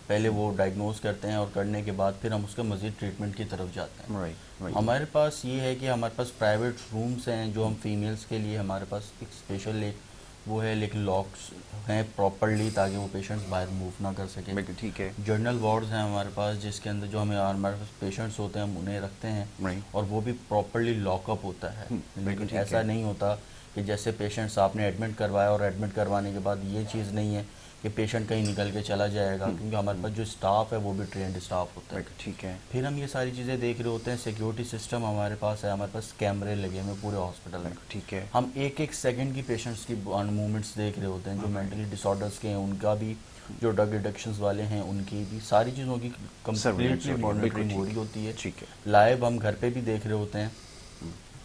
پہلے وہ ڈائگنوز کرتے ہیں اور کرنے کے بعد پھر ہم اس کے مزید ٹریٹمنٹ کی طرف جاتے ہیں. ہمارے پاس یہ ہے کہ ہمارے پاس پرائیویٹ رومز ہیں جو ہم فیمیلز کے لیے ہمارے پاس ایک اسپیشل ایک وہ ہے, لیکن لاکس ہیں پراپرلی تاکہ وہ پیشنٹس باہر موو نہ کر سکیں. ٹھیک ہے. جنرل وارڈز ہیں ہمارے پاس جس کے اندر جو ہمارے پاس پیشنٹس ہوتے ہیں ہم انہیں رکھتے ہیں, اور وہ بھی پراپرلی لاک اپ ہوتا ہے. لیکن ایسا نہیں ہوتا کہ جیسے پیشنٹس آپ نے ایڈمٹ کروایا اور ایڈمٹ کروانے کے بعد یہ چیز نہیں ہے کہ پیشنٹ کہیں نکل کے چلا جائے گا, کیونکہ ہمارے پاس جو اسٹاف ہے وہ بھی ٹرینڈ اسٹاف ہوتا ہے. ٹھیک ہے. پھر ہم یہ ساری چیزیں دیکھ رہے ہوتے ہیں. سیکیورٹی سسٹم ہمارے پاس ہے, ہمارے پاس کیمرے لگے ہوئے پورے ہاسپٹل میں. ٹھیک ہے. ہم ایک ایک سیکنڈ کی پیشنٹس کی موومنٹس دیکھ رہے ہوتے ہیں, جو مینٹلی ڈس آرڈرس کے ہیں ان کا بھی, جو ڈرگ ایڈکشنز والے ہیں ان کی بھی, ساری چیزوں کی کمپلیٹلی مانیٹرنگ ہو رہی ہوتی ہے. لائیو ہم گھر پہ بھی دیکھ رہے ہوتے ہیں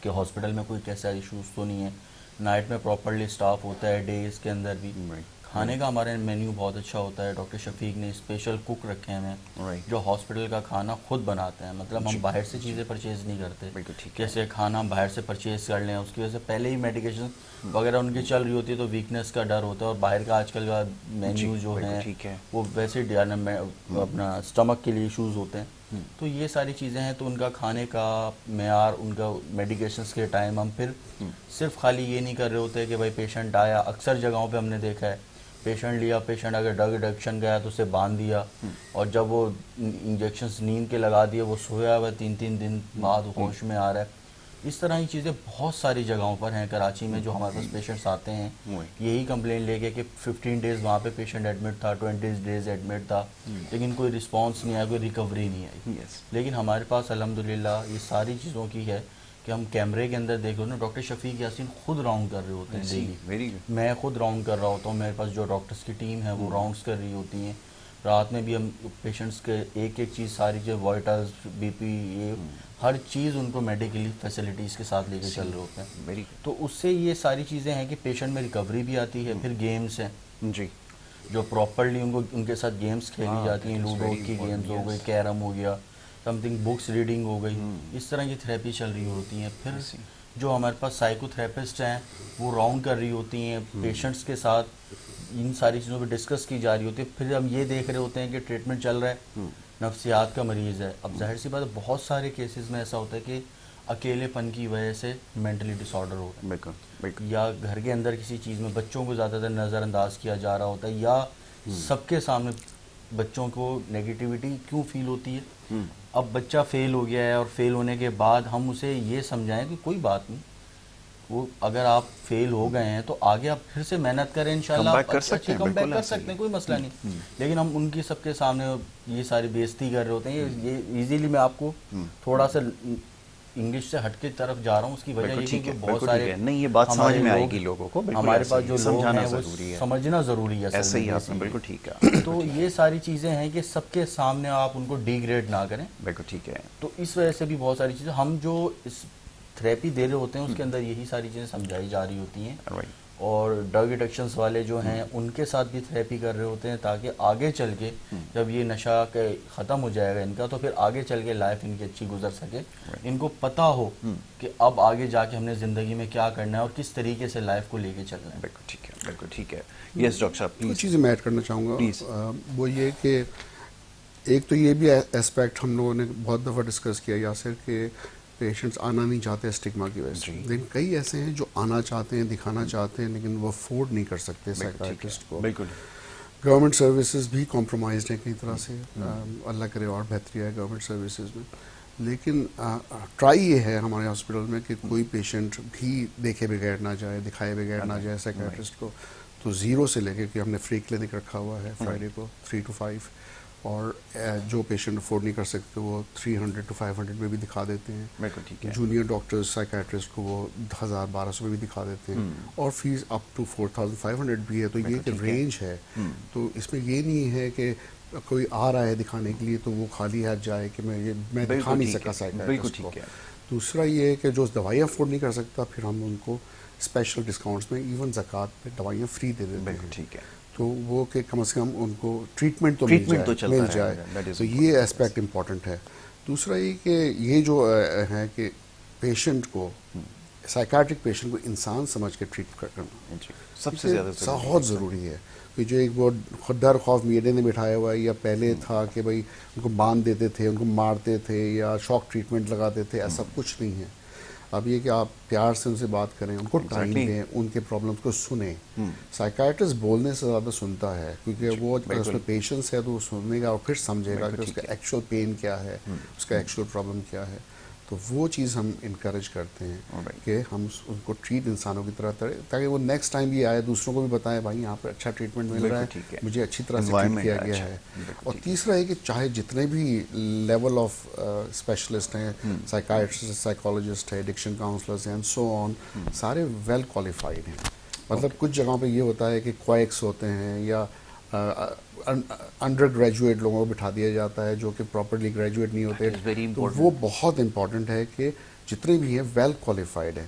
کہ ہاسپٹل میں کوئی کیسا ایشوز تو نہیں ہے. نائٹ میں پراپرلی اسٹاف ہوتا ہے, ڈیز کے اندر بھی. کھانے کا ہمارا مینیو بہت اچھا ہوتا ہے. ڈاکٹر شفیق نے اسپیشل کوک رکھے ہیں جو ہاسپٹل کا کھانا خود بناتے ہیں. مطلب ہم باہر سے چیزیں پرچیز نہیں کرتے, جیسے کھانا باہر سے پرچیز کر لیں, اس کی وجہ سے پہلے ہی میڈیکیشن وغیرہ ان کی چل رہی ہوتی ہے تو ویکنیس کا ڈر ہوتا ہے. اور باہر کا آج کل کا مینیو جو ہے وہ ویسے اپنا اسٹمک کے لیے ایشوز ہوتے ہیں. تو یہ ساری چیزیں ہیں, تو ان کا کھانے کا معیار, ان کا میڈیکیشنز کے ٹائم, ہم پھر صرف خالی یہ نہیں کر رہے ہوتے کہ بھائی پیشنٹ آیا. اکثر جگہوں پہ ہم نے دیکھا ہے پیشنٹ لیا, پیشنٹ اگر ڈرگ ایڈکشن گیا تو اسے باندھ دیا, اور جب وہ انجیکشنز نیند کے لگا دیے وہ سویا ہوا 3 دن بعد ہوش میں آ رہا ہے. اس طرح کی چیزیں بہت ساری جگہوں پر ہیں کراچی میں جو ہمارے پاس پیشنٹس آتے ہیں یہی کمپلین لے کے کہ 15 ڈیز وہاں پہ پیشنٹ ایڈمٹ تھا, 20 ڈیز ایڈمٹ تھا, لیکن کوئی رسپانس نہیں آیا, کوئی ریکوری نہیں آئی. لیکن ہمارے پاس الحمدللہ یہ ساری چیزوں کی ہے کہ ہم کیمرے کے اندر دیکھ رہے ہیں. ڈاکٹر شفیق یاسین خود راؤنڈ کر رہے ہوتے ہیں ڈیلی, میں خود راؤنڈ کر رہا ہوتا ہوں, میرے پاس جو ڈاکٹرز کی ٹیم ہے وہ راؤنڈس کر رہی ہوتی ہیں. رات میں بھی ہم پیشنٹس کے ایک ایک چیز, ساری چیز, وائٹلز, بی پی, یہ ہر چیز ان کو میڈیکلی فیسلٹیز کے ساتھ لے کے چل رہے ہوتے ہیں. تو اس سے یہ ساری چیزیں ہیں کہ پیشنٹ میں ریکوری بھی آتی ہے. پھر گیمز ہیں جو پراپرلی ان کے ساتھ گیمز کھیلی جاتی ہیں, لوڈو کی گیمز ہو گئی, کیرم ہو گیا, سم تھنگ بکس ریڈنگ ہو گئی, اس طرح کی تھراپی چل رہی ہوتی ہیں. پھر جو ہمارے پاس سائیکو تھراپسٹ ہیں وہ راؤنڈ کر رہی ہوتی ہیں پیشنٹس کے ساتھ, ان ساری چیزوں پہ ڈسکس کی جا رہی ہوتی ہے. پھر ہم یہ دیکھ رہے ہوتے ہیں کہ ٹریٹمنٹ چل رہا ہے, نفسیات کا مریض ہے. اب ظاہر سی بات ہے بہت سارے کیسز میں ایسا ہوتا ہے کہ اکیلے پن کی وجہ سے مینٹلی ڈس آرڈر ہو رہا ہے. بالکل. یا گھر کے اندر کسی چیز میں بچوں کو زیادہ تر نظر انداز کیا جا رہا ہوتا ہے, یا سب کے سامنے بچوں کو نیگیٹیوٹی کیوں فیل ہوتی ہے. اب بچہ فیل ہو گیا ہے اور فیل ہونے کے بعد ہم اسے یہ سمجھائیں کہ کوئی بات نہیں, وہ اگر آپ فیل ہو گئے ہیں تو آگے آپ پھر سے محنت کریں, انشاءاللہ کم بیک کر سکتے ہیں, کم بیک کر سکتے ہیں, کوئی مسئلہ نہیں. لیکن ہم ان کی سب کے سامنے یہ ساری بےعزتی کر رہے ہوتے ہیں. یہ ایزیلی میں آپ کو تھوڑا سا انگلش سے ہٹ کے طرف جا رہا ہوں, اس کی وجہ یہ کہ بہت سارے نہیں, یہ بات سمجھ میں آئے گی لوگوں کو, ہمارے پاس جو لوگ ہیں وہ سمجھنا ضروری ہے. ایسا ہی آپ نے بالکل ٹھیک ہے. تو یہ ساری چیزیں ہیں کہ سب کے سامنے آپ ان کو ڈی گریڈ نہ کریں. بالکل ٹھیک ہے. تو اس وجہ سے بھی بہت ساری چیزیں ہم جو اس تھراپی دے رہے ہوتے ہیں اس کے اندر یہی ساری چیزیں سمجھائی جا رہی ہوتی ہیں. اور ڈرگ ایڈکشنز والے جو ہیں ان کے ساتھ بھی تھراپی کر رہے ہوتے ہیں تاکہ آگے چل کے جب یہ نشہ ختم ہو جائے گا ان کا تو پھر آگے چل کے لائف ان کی اچھی گزر سکے, ان کو پتہ ہو کہ اب آگے جا کے ہم نے زندگی میں کیا کرنا ہے اور کس طریقے سے لائف کو لے کے چلنا ہے. بالکل ٹھیک ہے, بالکل ٹھیک ہے. یس ڈاکٹر صاحب کچھ چیزیں میں ایڈ کرنا چاہوں گا. وہ یہ کہ ایک تو یہ بھی اسپیکٹ ہم لوگوں نے بہت دفعہ ڈسکس کیا یاسر کہ پیشنٹس آنا نہیں چاہتے اسٹگما کی وجہ سے, لیکن کئی ایسے ہیں جو آنا چاہتے ہیں, دکھانا چاہتے ہیں, لیکن وہ افورڈ نہیں کر سکتے سائیکیٹرسٹ کو. بالکل. گورنمنٹ سروسز بھی کمپرومائزڈ ہیں کئی طرح سے, اللہ کرے اور بہتری ہے گورنمنٹ سروسز میں. لیکن ٹرائی یہ ہے ہمارے ہاسپٹل میں کہ کوئی پیشنٹ بھی دیکھے بغیر نہ جائے, دکھائے بغیر نہ جائے سائیکیٹرسٹ کو. تو 0 سے لے کے کہ ہم نے فری کلینک رکھا ہوا ہے فرائیڈے کو 3 to 5, اور جو پیشنٹ افورڈ نہیں کر سکتے وہ 300 to 500 میں بھی دکھا دیتے ہیں. بالکل ٹھیک ہے. جونیئر ڈاکٹرز سائیکیٹرسٹ کو وہ 1000-1200 میں بھی دکھا دیتے ہیں, اور فیس اپ ٹو 4500 بھی ہے. تو یہ کہ رینج ہے, تو اس میں یہ نہیں ہے کہ کوئی آ رہا ہے دکھانے کے لیے تو وہ خالی ہاتھ جائے کہ میں دکھا نہیں سکا سائیکیٹرسٹ کو. دوسرا یہ ہے کہ جو دوائیاں افورڈ نہیں کر سکتا پھر ہم ان کو اسپیشل ڈسکاؤنٹس میں ایون زکوٰۃ پہ دوائیاں فری دے دیتے ہیں. ٹھیک ہے. تو وہ کہ کم از کم ان کو ٹریٹمنٹ تو مل جائے. تو یہ اسپیکٹ امپورٹنٹ ہے. دوسرا یہ کہ یہ جو ہے کہ پیشنٹ کو سائیکیٹرک پیشنٹ کو انسان سمجھ کے ٹریٹ کرنا سب سے زیادہ بہت ضروری ہے. کہ جو ایک وہ ڈر خوف میڈیا نے بٹھایا ہوا ہے, یا پہلے تھا کہ بھائی ان کو باندھ دیتے تھے, ان کو مارتے تھے یا شاک ٹریٹمنٹ لگاتے تھے, ایسا کچھ نہیں ہے. اب یہ کہ آپ پیار سے ان سے بات کریں, ان کو ٹائم دیں, ان کے پرابلمس کو سنیں. سائیکیٹرسٹ بولنے سے زیادہ سنتا ہے کیونکہ وہ اس میں پیشنس ہے تو وہ سننے گا اور پھر سمجھے گا کہ اس کا ایکچوئل پین کیا ہے, اس کا ایکچوئل پرابلم کیا ہے. تو وہ چیز ہم انکریج کرتے ہیں کہ ہم ان کو ٹریٹ انسانوں کی طرح کریں تاکہ وہ نیکسٹ ٹائم یہ آئے دوسروں کو بھی بتائیں بھائی یہاں پر اچھا ٹریٹمنٹ مل رہا ہے, مجھے اچھی طرح سے ٹریٹ کیا گیا ہے. اور تیسرا ہے کہ چاہے جتنے بھی لیول آف اسپیشلسٹ ہیں, سائیکیٹرسٹ, سائیکالوجسٹ ہے, ایڈکشن کاؤنسلرس ہیں, اینڈ سو آن, سارے ویل کوالیفائڈ ہیں. مطلب کچھ جگہوں پہ یہ ہوتا ہے کہ کوائکس ہوتے ہیں یا انڈر گریجویٹ لوگوں کو بٹھا دیا جاتا ہے جو کہ پراپرلی گریجویٹ نہیں ہوتے. تو وہ بہت امپورٹنٹ ہے کہ جتنے بھی ہیں ویل کوالیفائڈ ہیں,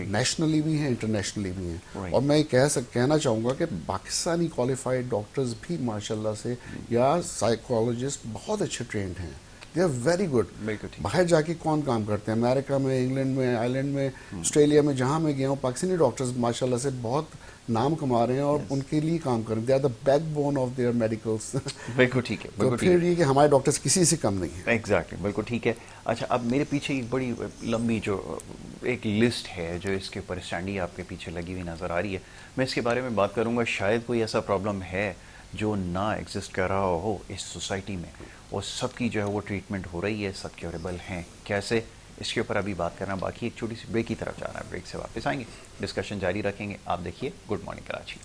نیشنلی بھی ہیں, انٹرنیشنلی بھی ہیں. اور میں کہنا چاہوں گا کہ پاکستانی کوالیفائڈ ڈاکٹرز بھی ماشاء اللہ سے یا سائیکالوجسٹ بہت اچھے ٹرینڈ ہیں. They are very good. باہر جا کے کون کام کرتے ہیں, امریکہ میں, انگلینڈ میں, آئرلینڈ میں, آسٹریلیا میں, جہاں میں گیا ہوں پاکستانی ڈاکٹرز ماشاء اللہ سے بہت نام کما رہے ہیں اور ان کے لیے کام کر رہے ہیں. They are the backbone of their medicals. بالکل ٹھیک ہے. تو پھر یہ کہ ہمارے ڈاکٹرز کسی سے کم نہیں ہیں. ایگزیکٹلی, بالکل ٹھیک ہے. اچھا, اب میرے پیچھے ایک بڑی لمبی جو ایک لسٹ ہے جو اس کے اوپر اسٹینڈی آپ کے پیچھے لگی ہوئی نظر آ رہی ہے. میں اس کے بارے میں بات کروں گا. شاید کوئی ایسا پرابلم ہے جو نہ ایگزسٹ کر رہا ہو اس سوسائٹی میں, اور سب کی جو ہے وہ ٹریٹمنٹ ہو رہی ہے, سب کیوریبل ہیں. کیسے, اس کے اوپر ابھی بات کرنا باقی. ایک چھوٹی سی بریک کی طرف جانا ہے, بریک سے واپس آئیں گے, ڈسکشن جاری رکھیں گے. آپ دیکھیے good morning Karachi.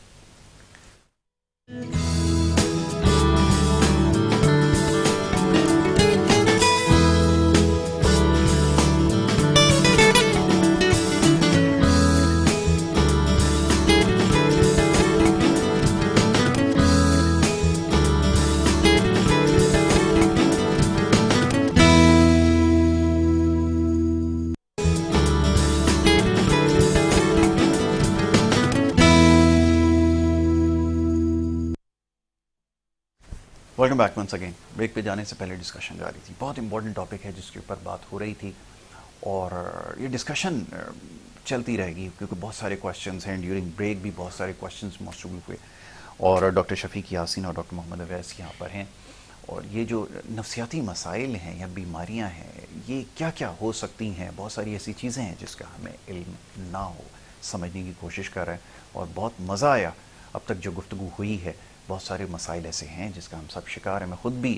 Welcome back once again. Break پہ جانے سے پہلے ڈسکشن جاری تھی. بہت امپورٹنٹ ٹاپک ہے جس کے اوپر بات ہو رہی تھی, اور یہ ڈسکشن چلتی رہے گی کیونکہ بہت سارے کویشچنز ہیں. ڈیورنگ بریک بھی بہت سارے کویشچنز موصول ہوئے, اور ڈاکٹر شفیق یاسین اور ڈاکٹر محمد اویس یہاں پر ہیں. اور یہ جو نفسیاتی مسائل ہیں یا بیماریاں ہیں یہ کیا کیا ہو سکتی ہیں. بہت ساری ایسی چیزیں ہیں جس کا ہمیں علم نہ ہو, سمجھنے کی کوشش کر رہے ہیں, اور بہت مزہ آیا اب تک جو گفتگو ہوئی ہے. بہت سارے مسائل ایسے ہیں جس کا ہم سب شکار ہیں. میں خود بھی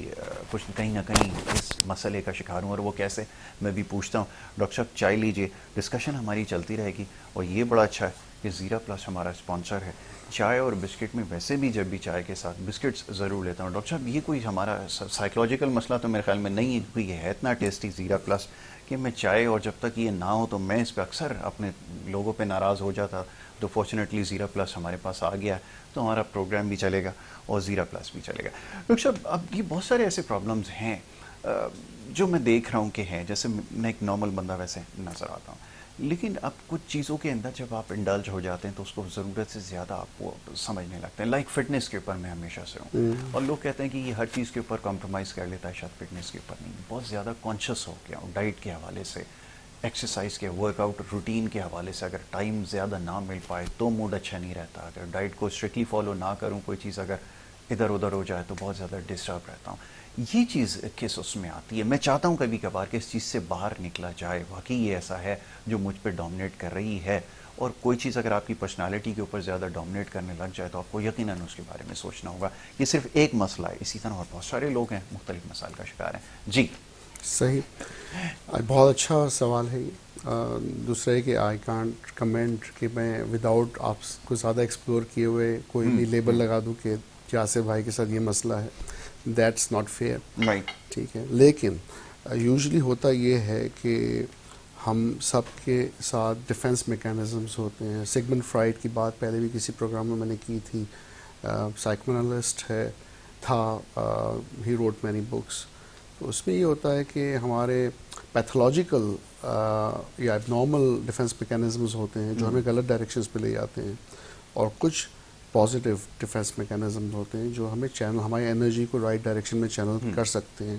کچھ کہیں نہ کہیں اس مسئلے کا شکار ہوں, اور وہ کیسے میں بھی پوچھتا ہوں. ڈاکٹر صاحب چائے لیجیے, ڈسکشن ہماری چلتی رہے گی. اور یہ بڑا اچھا ہے کہ زیرا پلس ہمارا اسپانسر ہے. چائے اور بسکٹ میں ویسے بھی جب بھی چائے کے ساتھ بسکٹس ضرور لیتا ہوں. ڈاکٹر صاحب یہ کوئی ہمارا سائیکلوجیکل مسئلہ تو میرے خیال میں نہیں ہے, کوئی ہے اتنا ٹیسٹی زیرا پلس کہ میں چائے, اور جب تک یہ نہ ہو تو میں اس پہ اکثر اپنے لوگوں پہ ناراض ہو جاتا. تو فارچونیٹلی زیرا پلس ہمارے پاس آ گیا تو ہمارا پروگرام بھی چلے گا اور زیرا پلس بھی چلے گا. ڈاکٹر صاحب اب یہ بہت سارے ایسے پرابلمز ہیں جو میں دیکھ رہا ہوں کہ ہیں, جیسے میں ایک نارمل بندہ ویسے نظر آتا ہوں, لیکن اب کچھ چیزوں کے اندر جب آپ انڈلج ہو جاتے ہیں تو اس کو ضرورت سے زیادہ آپ کو سمجھنے لگتے ہیں. لائک فٹنس کے اوپر میں ہمیشہ سے ہوں, اور لوگ کہتے ہیں کہ یہ ہر چیز کے اوپر کمپرومائز کر لیتا ہے, شاید فٹنس کے اوپر نہیں. بہت زیادہ کانشیس ہو گیا ہوں ڈائٹ کے حوالے سے, ایکسرسائز کے, ورک آؤٹ روٹین کے حوالے سے. اگر ٹائم زیادہ نہ مل پائے تو موڈ اچھا نہیں رہتا. اگر ڈائٹ کو اسٹرکٹلی فالو نہ کروں, کوئی چیز اگر ادھر ادھر ہو جائے تو بہت زیادہ ڈسٹرب رہتا ہوں. یہ چیز کس اس میں آتی ہے؟ میں چاہتا ہوں کبھی کبھار کہ اس چیز سے باہر نکلا جائے. واقعی یہ ایسا ہے جو مجھ پہ ڈومینیٹ کر رہی ہے, اور کوئی چیز اگر آپ کی پرسنالٹی کے اوپر زیادہ ڈومینیٹ کرنے لگ جائے تو آپ کو یقیناً اس کے بارے میں سوچنا ہوگا. یہ صرف ایک مسئلہ ہے, اسی طرح اور بہت سارے لوگ ہیں مختلف مسائل کا شکار ہیں. جی صحیح, بہت اچھا سوال ہے یہ. دوسرا ہے کہ آئی کانٹ کمنٹ کہ میں وداؤٹ آپ کو زیادہ ایکسپلور کیے ہوئے کوئی بھی لیبل لگا دوں کہ یاسر بھائی کے ساتھ یہ مسئلہ ہے. That's not fair. رائٹ. ٹھیک ہے, لیکن یوزلی ہوتا یہ ہے کہ ہم سب کے ساتھ ڈیفنس میکینزمز ہوتے ہیں. سیگمنڈ فرائڈ کی بات پہلے بھی کسی پروگرام میں نے کی تھی. سائیکوانالسٹ تھا, ہی روٹ مینی بکس. تو اس میں یہ ہوتا ہے کہ ہمارے پیتھولوجیکل یا اب نارمل ڈیفنس میکینزمز ہوتے ہیں جو ہمیں غلط ڈائریکشنز پہ لے جاتے ہیں, اور کچھ پازیٹیو ڈیفنس میکینزمز ہوتے ہیں جو ہمیں ہماری انرجی کو رائٹ ڈائریکشن میں چینل کر سکتے ہیں.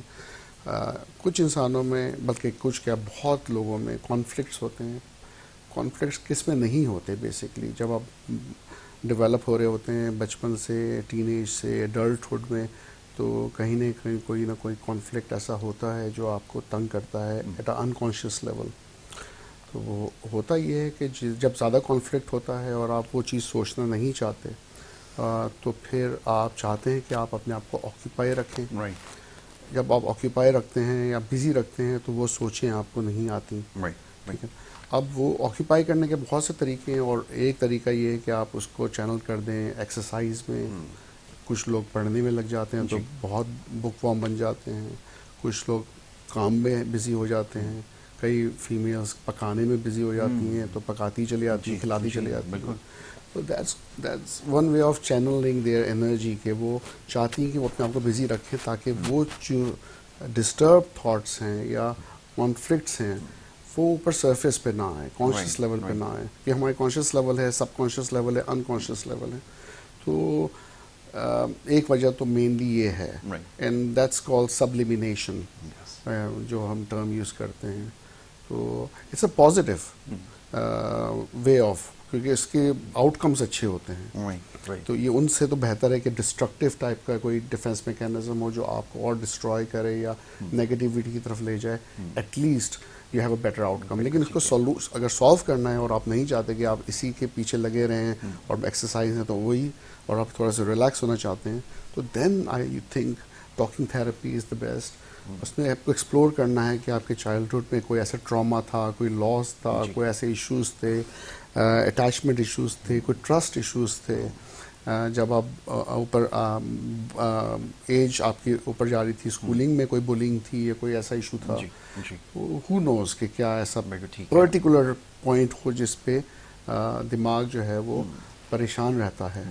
کچھ انسانوں میں, بلکہ کچھ کیا بہت لوگوں میں کانفلکٹس ہوتے ہیں. کانفلکٹس کس میں نہیں ہوتے بیسکلی, جب آپ ڈیولپ ہو رہے ہوتے ہیں بچپن سے, ٹین ایج سے, ایڈلٹہڈ میں, تو کہیں نہ کہیں کوئی نہ کوئی کانفلکٹ ایسا ہوتا ہے جو آپ کو تنگ کرتا ہے ایٹ اے انکانشیس لیول. تو وہ ہوتا یہ ہے کہ جب زیادہ کانفلکٹ ہوتا ہے اور آپ وہ چیز سوچنا نہیں چاہتے, تو پھر آپ چاہتے ہیں کہ آپ اپنے آپ کو آکیپائی رکھیں. جب آپ آکیپائی رکھتے ہیں یا بزی رکھتے ہیں تو وہ سوچیں آپ کو نہیں آتی. ٹھیک ہے, اب وہ آکیپائی کرنے کے بہت سے طریقے ہیں, اور ایک طریقہ یہ ہے کہ آپ اس کو چینل کر دیں ایکسرسائز میں. کچھ لوگ پڑھنے میں لگ جاتے ہیں تو بہت بک وارم بن جاتے ہیں. کچھ لوگ کام میں بزی ہو جاتے ہیں. کئی فیمیلز پکانے میں بزی ہو جاتی ہیں تو پکاتی چلی جاتی ہیں, کھلاتی چلی جاتی ہیں. تو that's one way of channelling their energy, کہ وہ چاہتی ہیں کہ وہ اپنے آپ کو بزی رکھیں تاکہ وہ جو ڈسٹرب تھاٹس ہیں یا کانفلکٹس ہیں وہ اوپر سرفیس پہ نہ آئیں, کانشیس لیول پہ نہ آئیں. یہ ہمارے کانشیس لیول ہے, سب کانشیس لیول ہے, انکانشیس لیول ہے. تو ایک وجہ تو مینلی یہ ہے, اینڈ دیٹس کالڈ سبلیمینیشن, جو ہم ٹرم یوز کرتے ہیں. تو it's a positive way of, کیونکہ اس کے آؤٹ کمز اچھے ہوتے ہیں. تو یہ ان سے تو بہتر ہے کہ ڈسٹرکٹیو ٹائپ کا کوئی ڈیفنس میکینزم ہو جو آپ کو اور ڈسٹروائے کرے یا نیگیٹیوٹی کی طرف لے جائے. At least you have a better outcome. لیکن اس کو اگر سالو کرنا ہے اور آپ نہیں چاہتے کہ آپ اسی کے پیچھے لگے رہیں اور ایکسرسائز ہیں تو وہی, اور آپ تھوڑا سا ریلیکس ہونا چاہتے ہیں, تو then I think talking therapy is the best. اس میں آپ کو ایکسپلور کرنا ہے کہ آپ کے چائلڈہڈ میں کوئی ایسا ٹراما تھا, کوئی لاس تھا, کوئی ایسے ایشوز تھے, اٹیچمنٹ ایشوز تھے, کوئی ٹرسٹ ایشوز تھے. جب آپ اوپر ایج آپ کی اوپر جا رہی تھی, اسکولنگ میں کوئی بولنگ تھی یا کوئی ایسا ایشو تھا, ہو نوز کہ کیا ایسا پرٹیکولر پوائنٹ ہو جس پہ دماغ جو ہے وہ پریشان رہتا ہے,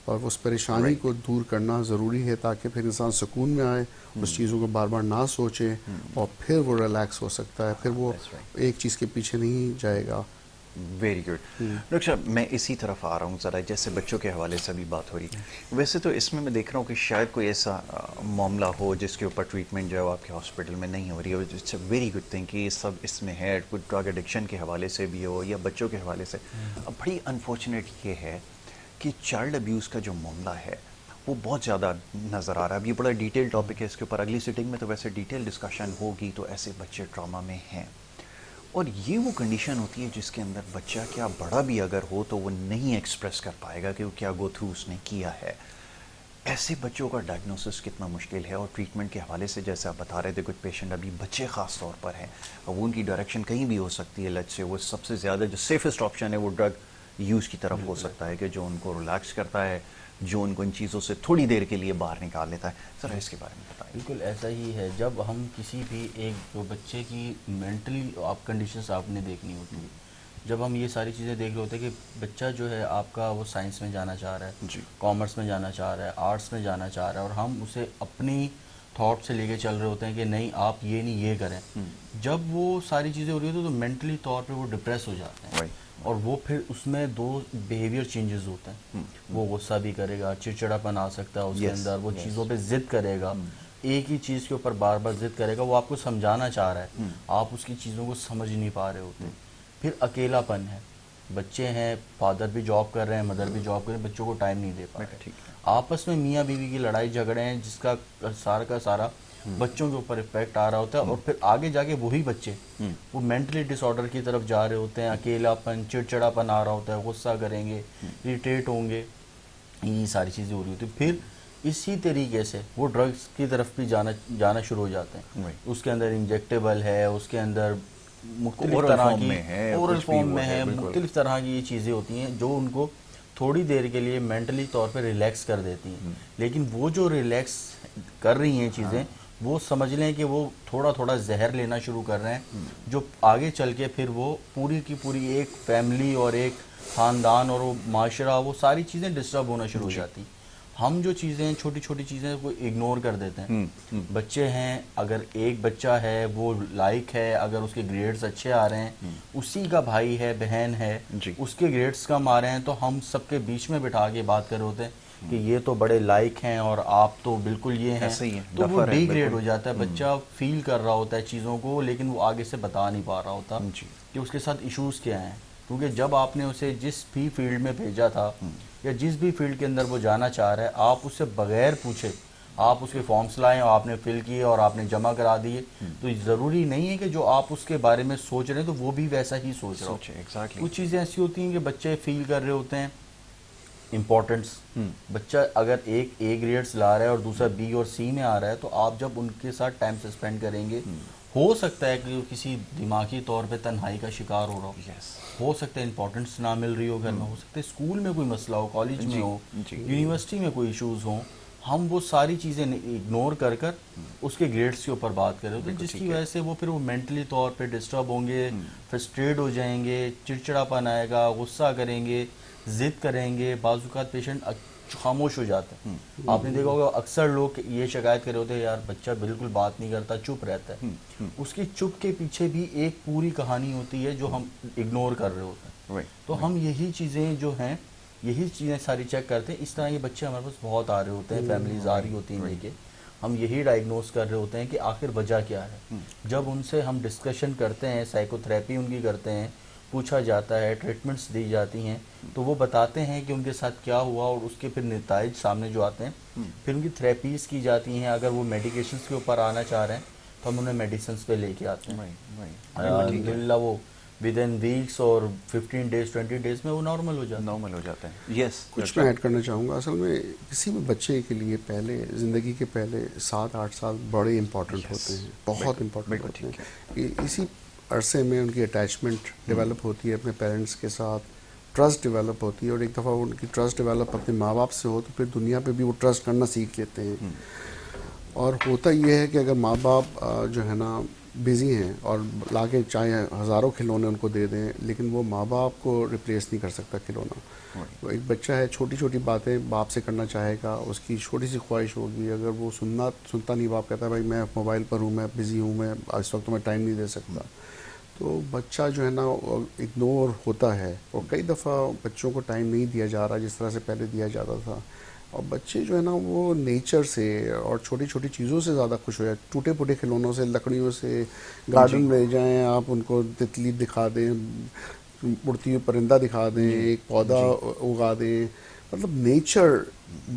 اور اس پریشانی کو دور کرنا ضروری ہے تاکہ پھر انسان سکون میں آئے, اس چیزوں کو بار بار نہ سوچے, اور پھر وہ ریلیکس ہو سکتا ہے, پھر وہ ایک چیز کے پیچھے نہیں جائے گا. Very good. ڈاکٹر صاحب میں اسی طرف آ رہا ہوں ذرا, جیسے بچوں کے حوالے سے بھی بات ہو رہی ہے. ویسے تو اس میں دیکھ رہا ہوں کہ شاید کوئی ایسا معاملہ ہو جس کے اوپر ٹریٹمنٹ جو ہے آپ کے ہاسپٹل میں نہیں ہو رہی ہے. It's a very good thing کہ یہ سب اس میں ہے, کوئی ڈرگ ایڈکشن کے حوالے سے بھی ہو یا بچوں کے حوالے سے. اب بڑی انفارچونیٹ یہ ہے کہ چائلڈ ابیوز کا جو معاملہ ہے وہ بہت زیادہ نظر آ رہا ہے. اب یہ بڑا ڈیٹیل ٹاپک ہے, اس کے اوپر اگلی سٹنگ میں تو ویسے ڈیٹیل ڈسکشن ہوگی. تو ایسے بچے ٹراما میں ہیں, اور یہ وہ کنڈیشن ہوتی ہے جس کے اندر بچہ کیا بڑا بھی اگر ہو تو وہ نہیں ایکسپریس کر پائے گا کہ وہ کیا گو تھرو اس نے کیا ہے. ایسے بچوں کا ڈائگنوسس کتنا مشکل ہے, اور ٹریٹمنٹ کے حوالے سے جیسے آپ بتا رہے تھے کچھ پیشنٹ ابھی بچے خاص طور پر ہیں, اور وہ ان کی ڈائریکشن کہیں بھی ہو سکتی ہے. لج سے وہ سب سے زیادہ جو سیفسٹ آپشن ہے وہ ڈرگ یوز کی طرف ہو سکتا ہے, کہ جو ان کو ریلیکس کرتا ہے, جو ان کو ان چیزوں سے تھوڑی دیر کے لیے باہر نکال لیتا ہے. سر اس کے بارے میں بتائیں. بالکل ایسا ہی ہے. جب ہم کسی بھی ایک جو بچے کی مینٹلی آپ کنڈیشنز آپ نے دیکھنی ہوتی ہے, جب ہم یہ ساری چیزیں دیکھ رہے ہوتے ہیں کہ بچہ جو ہے آپ کا وہ سائنس میں جانا چاہ رہا ہے, جی, کامرس میں جانا چاہ رہا ہے, آرٹس میں جانا چاہ رہا ہے, اور ہم اسے اپنی تھاٹ سے لے کے چل رہے ہوتے ہیں کہ نہیں آپ یہ نہیں یہ کریں. جب وہ ساری چیزیں ہو رہی ہوتی ہیں تو مینٹلی طور پہ وہ ڈپریس ہو جاتے ہیں, اور وہ پھر اس میں دو بیہیویئر چینجز ہوتے ہیں. وہ غصہ بھی کرے گا, چڑچڑاپن آ سکتا ہے اس کے اندر, وہ چیزوں پہ ضد کرے گا, ایک ہی چیز کے اوپر بار بار ضد کرے گا. وہ آپ کو سمجھانا چاہ رہا ہے, آپ اس کی چیزوں کو سمجھ نہیں پا رہے ہوتے. پھر اکیلا پن ہے, بچے ہیں, فادر بھی جاب کر رہے ہیں, مدر بھی جاب کر رہے ہیں, بچوں کو ٹائم نہیں دے پا رہے. آپس میں میاں بیوی کی لڑائی جھگڑے ہیں جس کا سارا بچوں کے اوپر افیکٹ آ رہا ہوتا ہے. اور پھر آگے جا کے وہی بچے وہ مینٹلی ڈس آرڈر کی طرف جا رہے ہوتے ہیں, اکیلا پن, چڑچڑا پن آ رہا ہوتا ہے, غصہ کریں گے, اریٹیٹ ہوں گے, یہ ساری چیزیں ہو رہی ہوتی ہیں. پھر اسی طریقے سے وہ ڈرگس کی طرف بھی جانا شروع ہو جاتے ہیں. اس کے اندر انجیکٹیبل ہے, اس کے اندر مختلف طرح کی اورل فارم میں ہے, مختلف طرح کی یہ چیزیں ہوتی ہیں جو ان کو تھوڑی دیر کے لیے مینٹلی طور پہ ریلیکس کر دیتی ہیں. لیکن وہ جو ریلیکس کر رہی ہیں چیزیں, وہ سمجھ لیں کہ وہ تھوڑا تھوڑا زہر لینا شروع کر رہے ہیں, جو آگے چل کے پھر وہ پوری کی پوری ایک فیملی اور ایک خاندان اور وہ معاشرہ, وہ ساری چیزیں ڈسٹرب ہونا شروع ہو جاتی. ہم جو چیزیں چھوٹی چھوٹی چیزیں کو اگنور کر دیتے ہیں. بچے ہیں, اگر ایک بچہ ہے وہ لائق ہے, اگر اس کے گریڈز اچھے آ رہے ہیں, اسی کا بھائی ہے, بہن ہے, اس کے گریڈز کم آ رہے ہیں, تو ہم سب کے بیچ میں بٹھا کے بات کر رہے ہوتے ہیں کہ یہ تو بڑے لائق ہیں اور آپ تو بالکل یہ ہیں. تو وہ ڈی گریڈ ہو جاتا ہے. بچہ فیل کر رہا ہوتا ہے چیزوں کو, لیکن وہ آگے سے بتا نہیں پا رہا ہوتا کہ اس کے ساتھ ایشوز کیا ہیں. کیونکہ جب آپ نے اسے جس بھی فیلڈ میں بھیجا تھا یا جس بھی فیلڈ کے اندر وہ جانا چاہ رہا ہے, آپ اس سے بغیر پوچھے آپ اس کے فارمز لائیں اور آپ نے فل کیے اور آپ نے جمع کرا دیے, تو ضروری نہیں ہے کہ جو آپ اس کے بارے میں سوچ رہے ہیں تو وہ بھی ویسا ہی سوچ رہا ہو. کچھ چیزیں ایسی ہوتی ہیں کہ بچے فیل کر رہے ہوتے ہیں امپورٹنس. بچہ اگر ایک اے گریڈز لا رہا ہے اور دوسرا بی اور سی میں آ رہا ہے, تو آپ جب ان کے ساتھ ٹائم اسپینڈ کریں گے, ہو سکتا ہے کہ کسی دماغی طور پہ تنہائی کا شکار ہو رہا ہو سکتا ہے امپورٹنس نہ مل رہی ہو گھر میں, ہو سکتا ہے اسکول میں کوئی مسئلہ ہو, کالج میں ہو, یونیورسٹی میں کوئی ایشوز ہوں. ہم وہ ساری چیزیں اگنور کر اس کے گریڈز کے اوپر بات کر رہے ہوتے ہیں, جس کی وجہ سے وہ پھر وہ مینٹلی طور پہ ڈسٹرب ہوں گے, فرسٹریٹ ہو جائیں گے, چڑچڑاپن آئے گا, غصہ کریں گے, ضد کریں گے. بعض اوقات پیشنٹ خاموش ہو جاتا ہے. آپ نے دیکھا ہوگا اکثر لوگ یہ شکایت کر رہے ہوتے ہیں یار بچہ بالکل بات نہیں کرتا, چپ رہتا ہے. اس کی چپ کے پیچھے بھی ایک پوری کہانی ہوتی ہے جو ہم اگنور کر رہے ہوتے ہیں. تو ہم یہی چیزیں جو ہیں, یہی چیزیں ساری چیک کرتے ہیں. اس طرح یہ بچے ہمارے پاس بہت آ رہے ہوتے ہیں, فیملیز آ رہی ہوتی ہیں لے کے. ہم یہی ڈائگنوز کر رہے ہوتے ہیں کہ آخر وجہ کیا ہے. جب ان سے ہم ڈسکشن کرتے ہیں, سائیکو تھراپی ان کی کرتے ہیں, پوچھا جاتا ہے, ٹریٹمنٹس دی جاتی ہیں, تو وہ بتاتے ہیں کہ ان کے ساتھ کیا ہوا, اور اس کے پھر نتائج سامنے جو آتے ہیں, پھر ان کی تھراپیز کی جاتی ہیں. اگر وہ میڈیکیشنز کے اوپر آنا چاہ رہے ہیں تو ہم انہیں میڈیسنز پہ لے کے آتے ہیں. الحمدللہ وہ ود ان ویکس اور 15 ڈیز 20 ڈیز میں وہ نارمل ہو جاتے ہیں. یس, کچھ میں ایڈ کرنا چاہوں گا. اصل میں کسی بھی بچے کے لیے پہلے زندگی کے پہلے 7-8 سال بڑے امپورٹنٹ ہوتے ہیں, بہت امپورٹنٹ ہوتے ہیں. اسی عرصے میں ان کی اٹیچمنٹ ڈیولپ ہوتی ہے اپنے پیرنٹس کے ساتھ, ٹرسٹ ڈیولپ ہوتی ہے, اور ایک دفعہ ان کی ٹرسٹ ڈیولپ اپنے ماں باپ سے ہو تو پھر دنیا پہ بھی وہ ٹرسٹ کرنا سیکھ لیتے ہیں. اور ہوتا یہ ہے کہ اگر ماں باپ جو ہے نا بزی ہیں اور لا کے چاہے ہزاروں کھلونے ان کو دے دیں, لیکن وہ ماں باپ کو ریپلیس نہیں کر سکتا کھلونا. وہ ایک بچہ ہے, چھوٹی چھوٹی باتیں باپ سے کرنا چاہے گا, اس کی چھوٹی سی خواہش ہوگی, اگر وہ سنتا نہیں, باپ کہتا ہے بھائی میں موبائل پر ہوں, میں بزی ہوں, میں اس وقت میں ٹائم نہیں دے سکتا, تو بچہ جو ہے نا اگنور ہوتا ہے. اور کئی دفعہ بچوں کو ٹائم نہیں دیا جا رہا جس طرح سے پہلے دیا جاتا تھا, اور بچے جو ہے نا وہ نیچر سے اور چھوٹی چھوٹی چیزوں سے زیادہ خوش ہو جائے. ٹوٹے پھوٹے کھلونوں سے, لکڑیوں سے, گارڈن میں جائیں آپ ان کو تتلی دکھا دیں, اڑتی ہوئی پرندہ دکھا دیں, ایک پودا اگا دیں, مطلب نیچر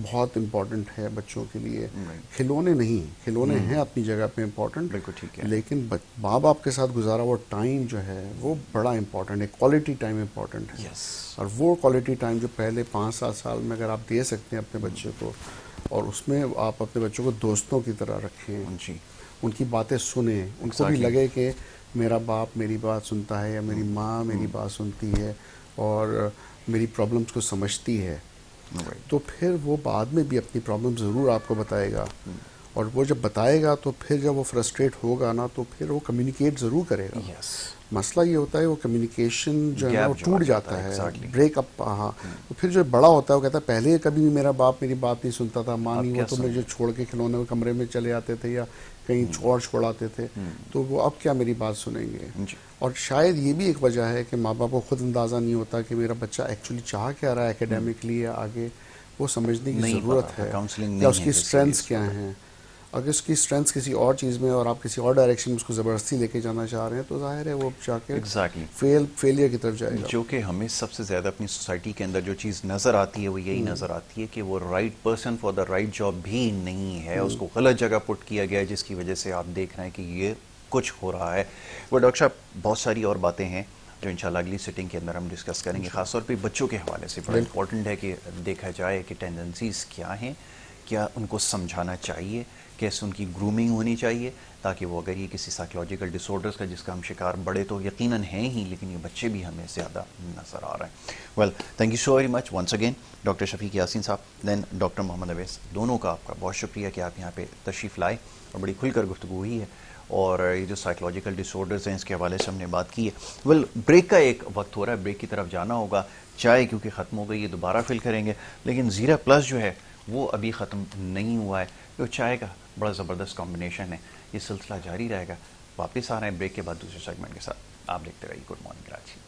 بہت امپورٹنٹ ہے بچوں کے لیے. کھلونے نہیں, کھلونے ہیں اپنی جگہ پہ امپورٹنٹ, بالکل ٹھیک ہے, لیکن ماں باپ کے ساتھ گزارا وہ ٹائم جو ہے وہ بڑا امپورٹنٹ ہے, کوالٹی ٹائم امپورٹنٹ ہے. اور وہ کوالٹی ٹائم جو پہلے 5-7 سال میں اگر آپ دے سکتے ہیں اپنے بچے کو, اور اس میں آپ اپنے بچوں کو دوستوں کی طرح رکھیں, جی, ان کی باتیں سنیں, ان کو بھی لگے کہ میرا باپ میری بات سنتا ہے یا میری ماں میری بات سنتی ہے اور میری پرابلمس کو سمجھتی ہے, تو پھر وہ بعد میں بھی اپنی پرابلم ضرور آپ کو بتائے گا. اور وہ جب بتائے گا تو پھر جب وہ فرسٹریٹ ہوگا نا تو پھر وہ کمیونیکیٹ ضرور کرے گا. مسئلہ یہ ہوتا ہے وہ کمیونیکیشن جو ہے نا وہ ٹوٹ جاتا ہے, بریک اپ. ہاں, تو پھر جو بڑا ہوتا ہے وہ کہتا ہے پہلے کبھی میرا باپ میری بات نہیں سنتا تھا, ماں نہیں, وہ تو مجھے چھوڑ کے کھلونے کمرے میں چلے آتے تھے یا کہیں چھوڑ آتے تھے, تو وہ اب کیا میری بات سنیں گے. اور شاید یہ بھی ایک وجہ ہے کہ ماں باپ کو خود اندازہ نہیں ہوتا کہ میرا بچہ ایکچولی چاہ کیا رہا ہے اکیڈیمکلی یا آگے, وہ سمجھنے کی ضرورت ہے, یا اس کی اسٹرینتھس کیا ہیں. اگر اس کی اسٹرینتھس کسی اور چیز میں اور آپ کسی اور ڈائریکشن میں اس کو زبردستی لے کے جانا چاہ رہے ہیں تو ظاہر ہے وہ جا کے فیلئر کی طرف جائے گا. جو کہ ہمیں سب سے زیادہ اپنی سوسائٹی کے اندر جو چیز نظر آتی ہے وہ یہی نظر آتی ہے کہ وہ right person for the right job بھی نہیں ہے, اس کو غلط جگہ پٹ کیا گیا ہے, جس کی وجہ سے آپ دیکھ رہے ہیں کہ یہ کچھ ہو رہا ہے. وہ ڈاکٹر صاحب بہت ساری اور باتیں ہیں جو انشاءاللہ اگلی سٹنگ کے اندر ہم ڈسکس کریں گے, خاص طور پہ بچوں کے حوالے سے بڑا امپورٹنٹ ہے کہ دیکھا جائے کہ ٹینڈنسیز کیا ہیں, کیا ان کو سمجھانا چاہیے, کیسے ان کی گرومنگ ہونی چاہیے, تاکہ وہ اگر یہ کسی سائیکولوجیکل ڈس آرڈرز کا جس کا ہم شکار بڑے تو یقیناً ہیں ہی, لیکن یہ بچے بھی ہمیں زیادہ نظر آ رہے ہیں. Well thank you so very much once again doctor Shafiq Yasin صاحب دین ڈاکٹر محمد اویس, دونوں کا آپ کا بہت شکریہ کہ آپ یہاں پہ تشریف لائے اور بڑی کھل کر گفتگو ہوئی ہے, اور یہ جو سائیکولوجیکل ڈس آرڈرز ہیں اس کے حوالے سے ہم نے بات کی ہے. ویل بریک کا ایک وقت ہو رہا ہے, بریک کی طرف جانا ہوگا. چائے کیونکہ ختم ہو گئی ہے دوبارہ فل کریں گے, لیکن زیرا پلس جو ہے وہ ابھی ختم نہیں ہوا ہے, جو چائے کا بڑا زبردست کمبینیشن ہے. یہ سلسلہ جاری رہے گا. واپس آ رہے ہیں بریک کے بعد دوسرے سیگمنٹ کے ساتھ. آپ دیکھتے رہیے گڈ مارننگ کراچی.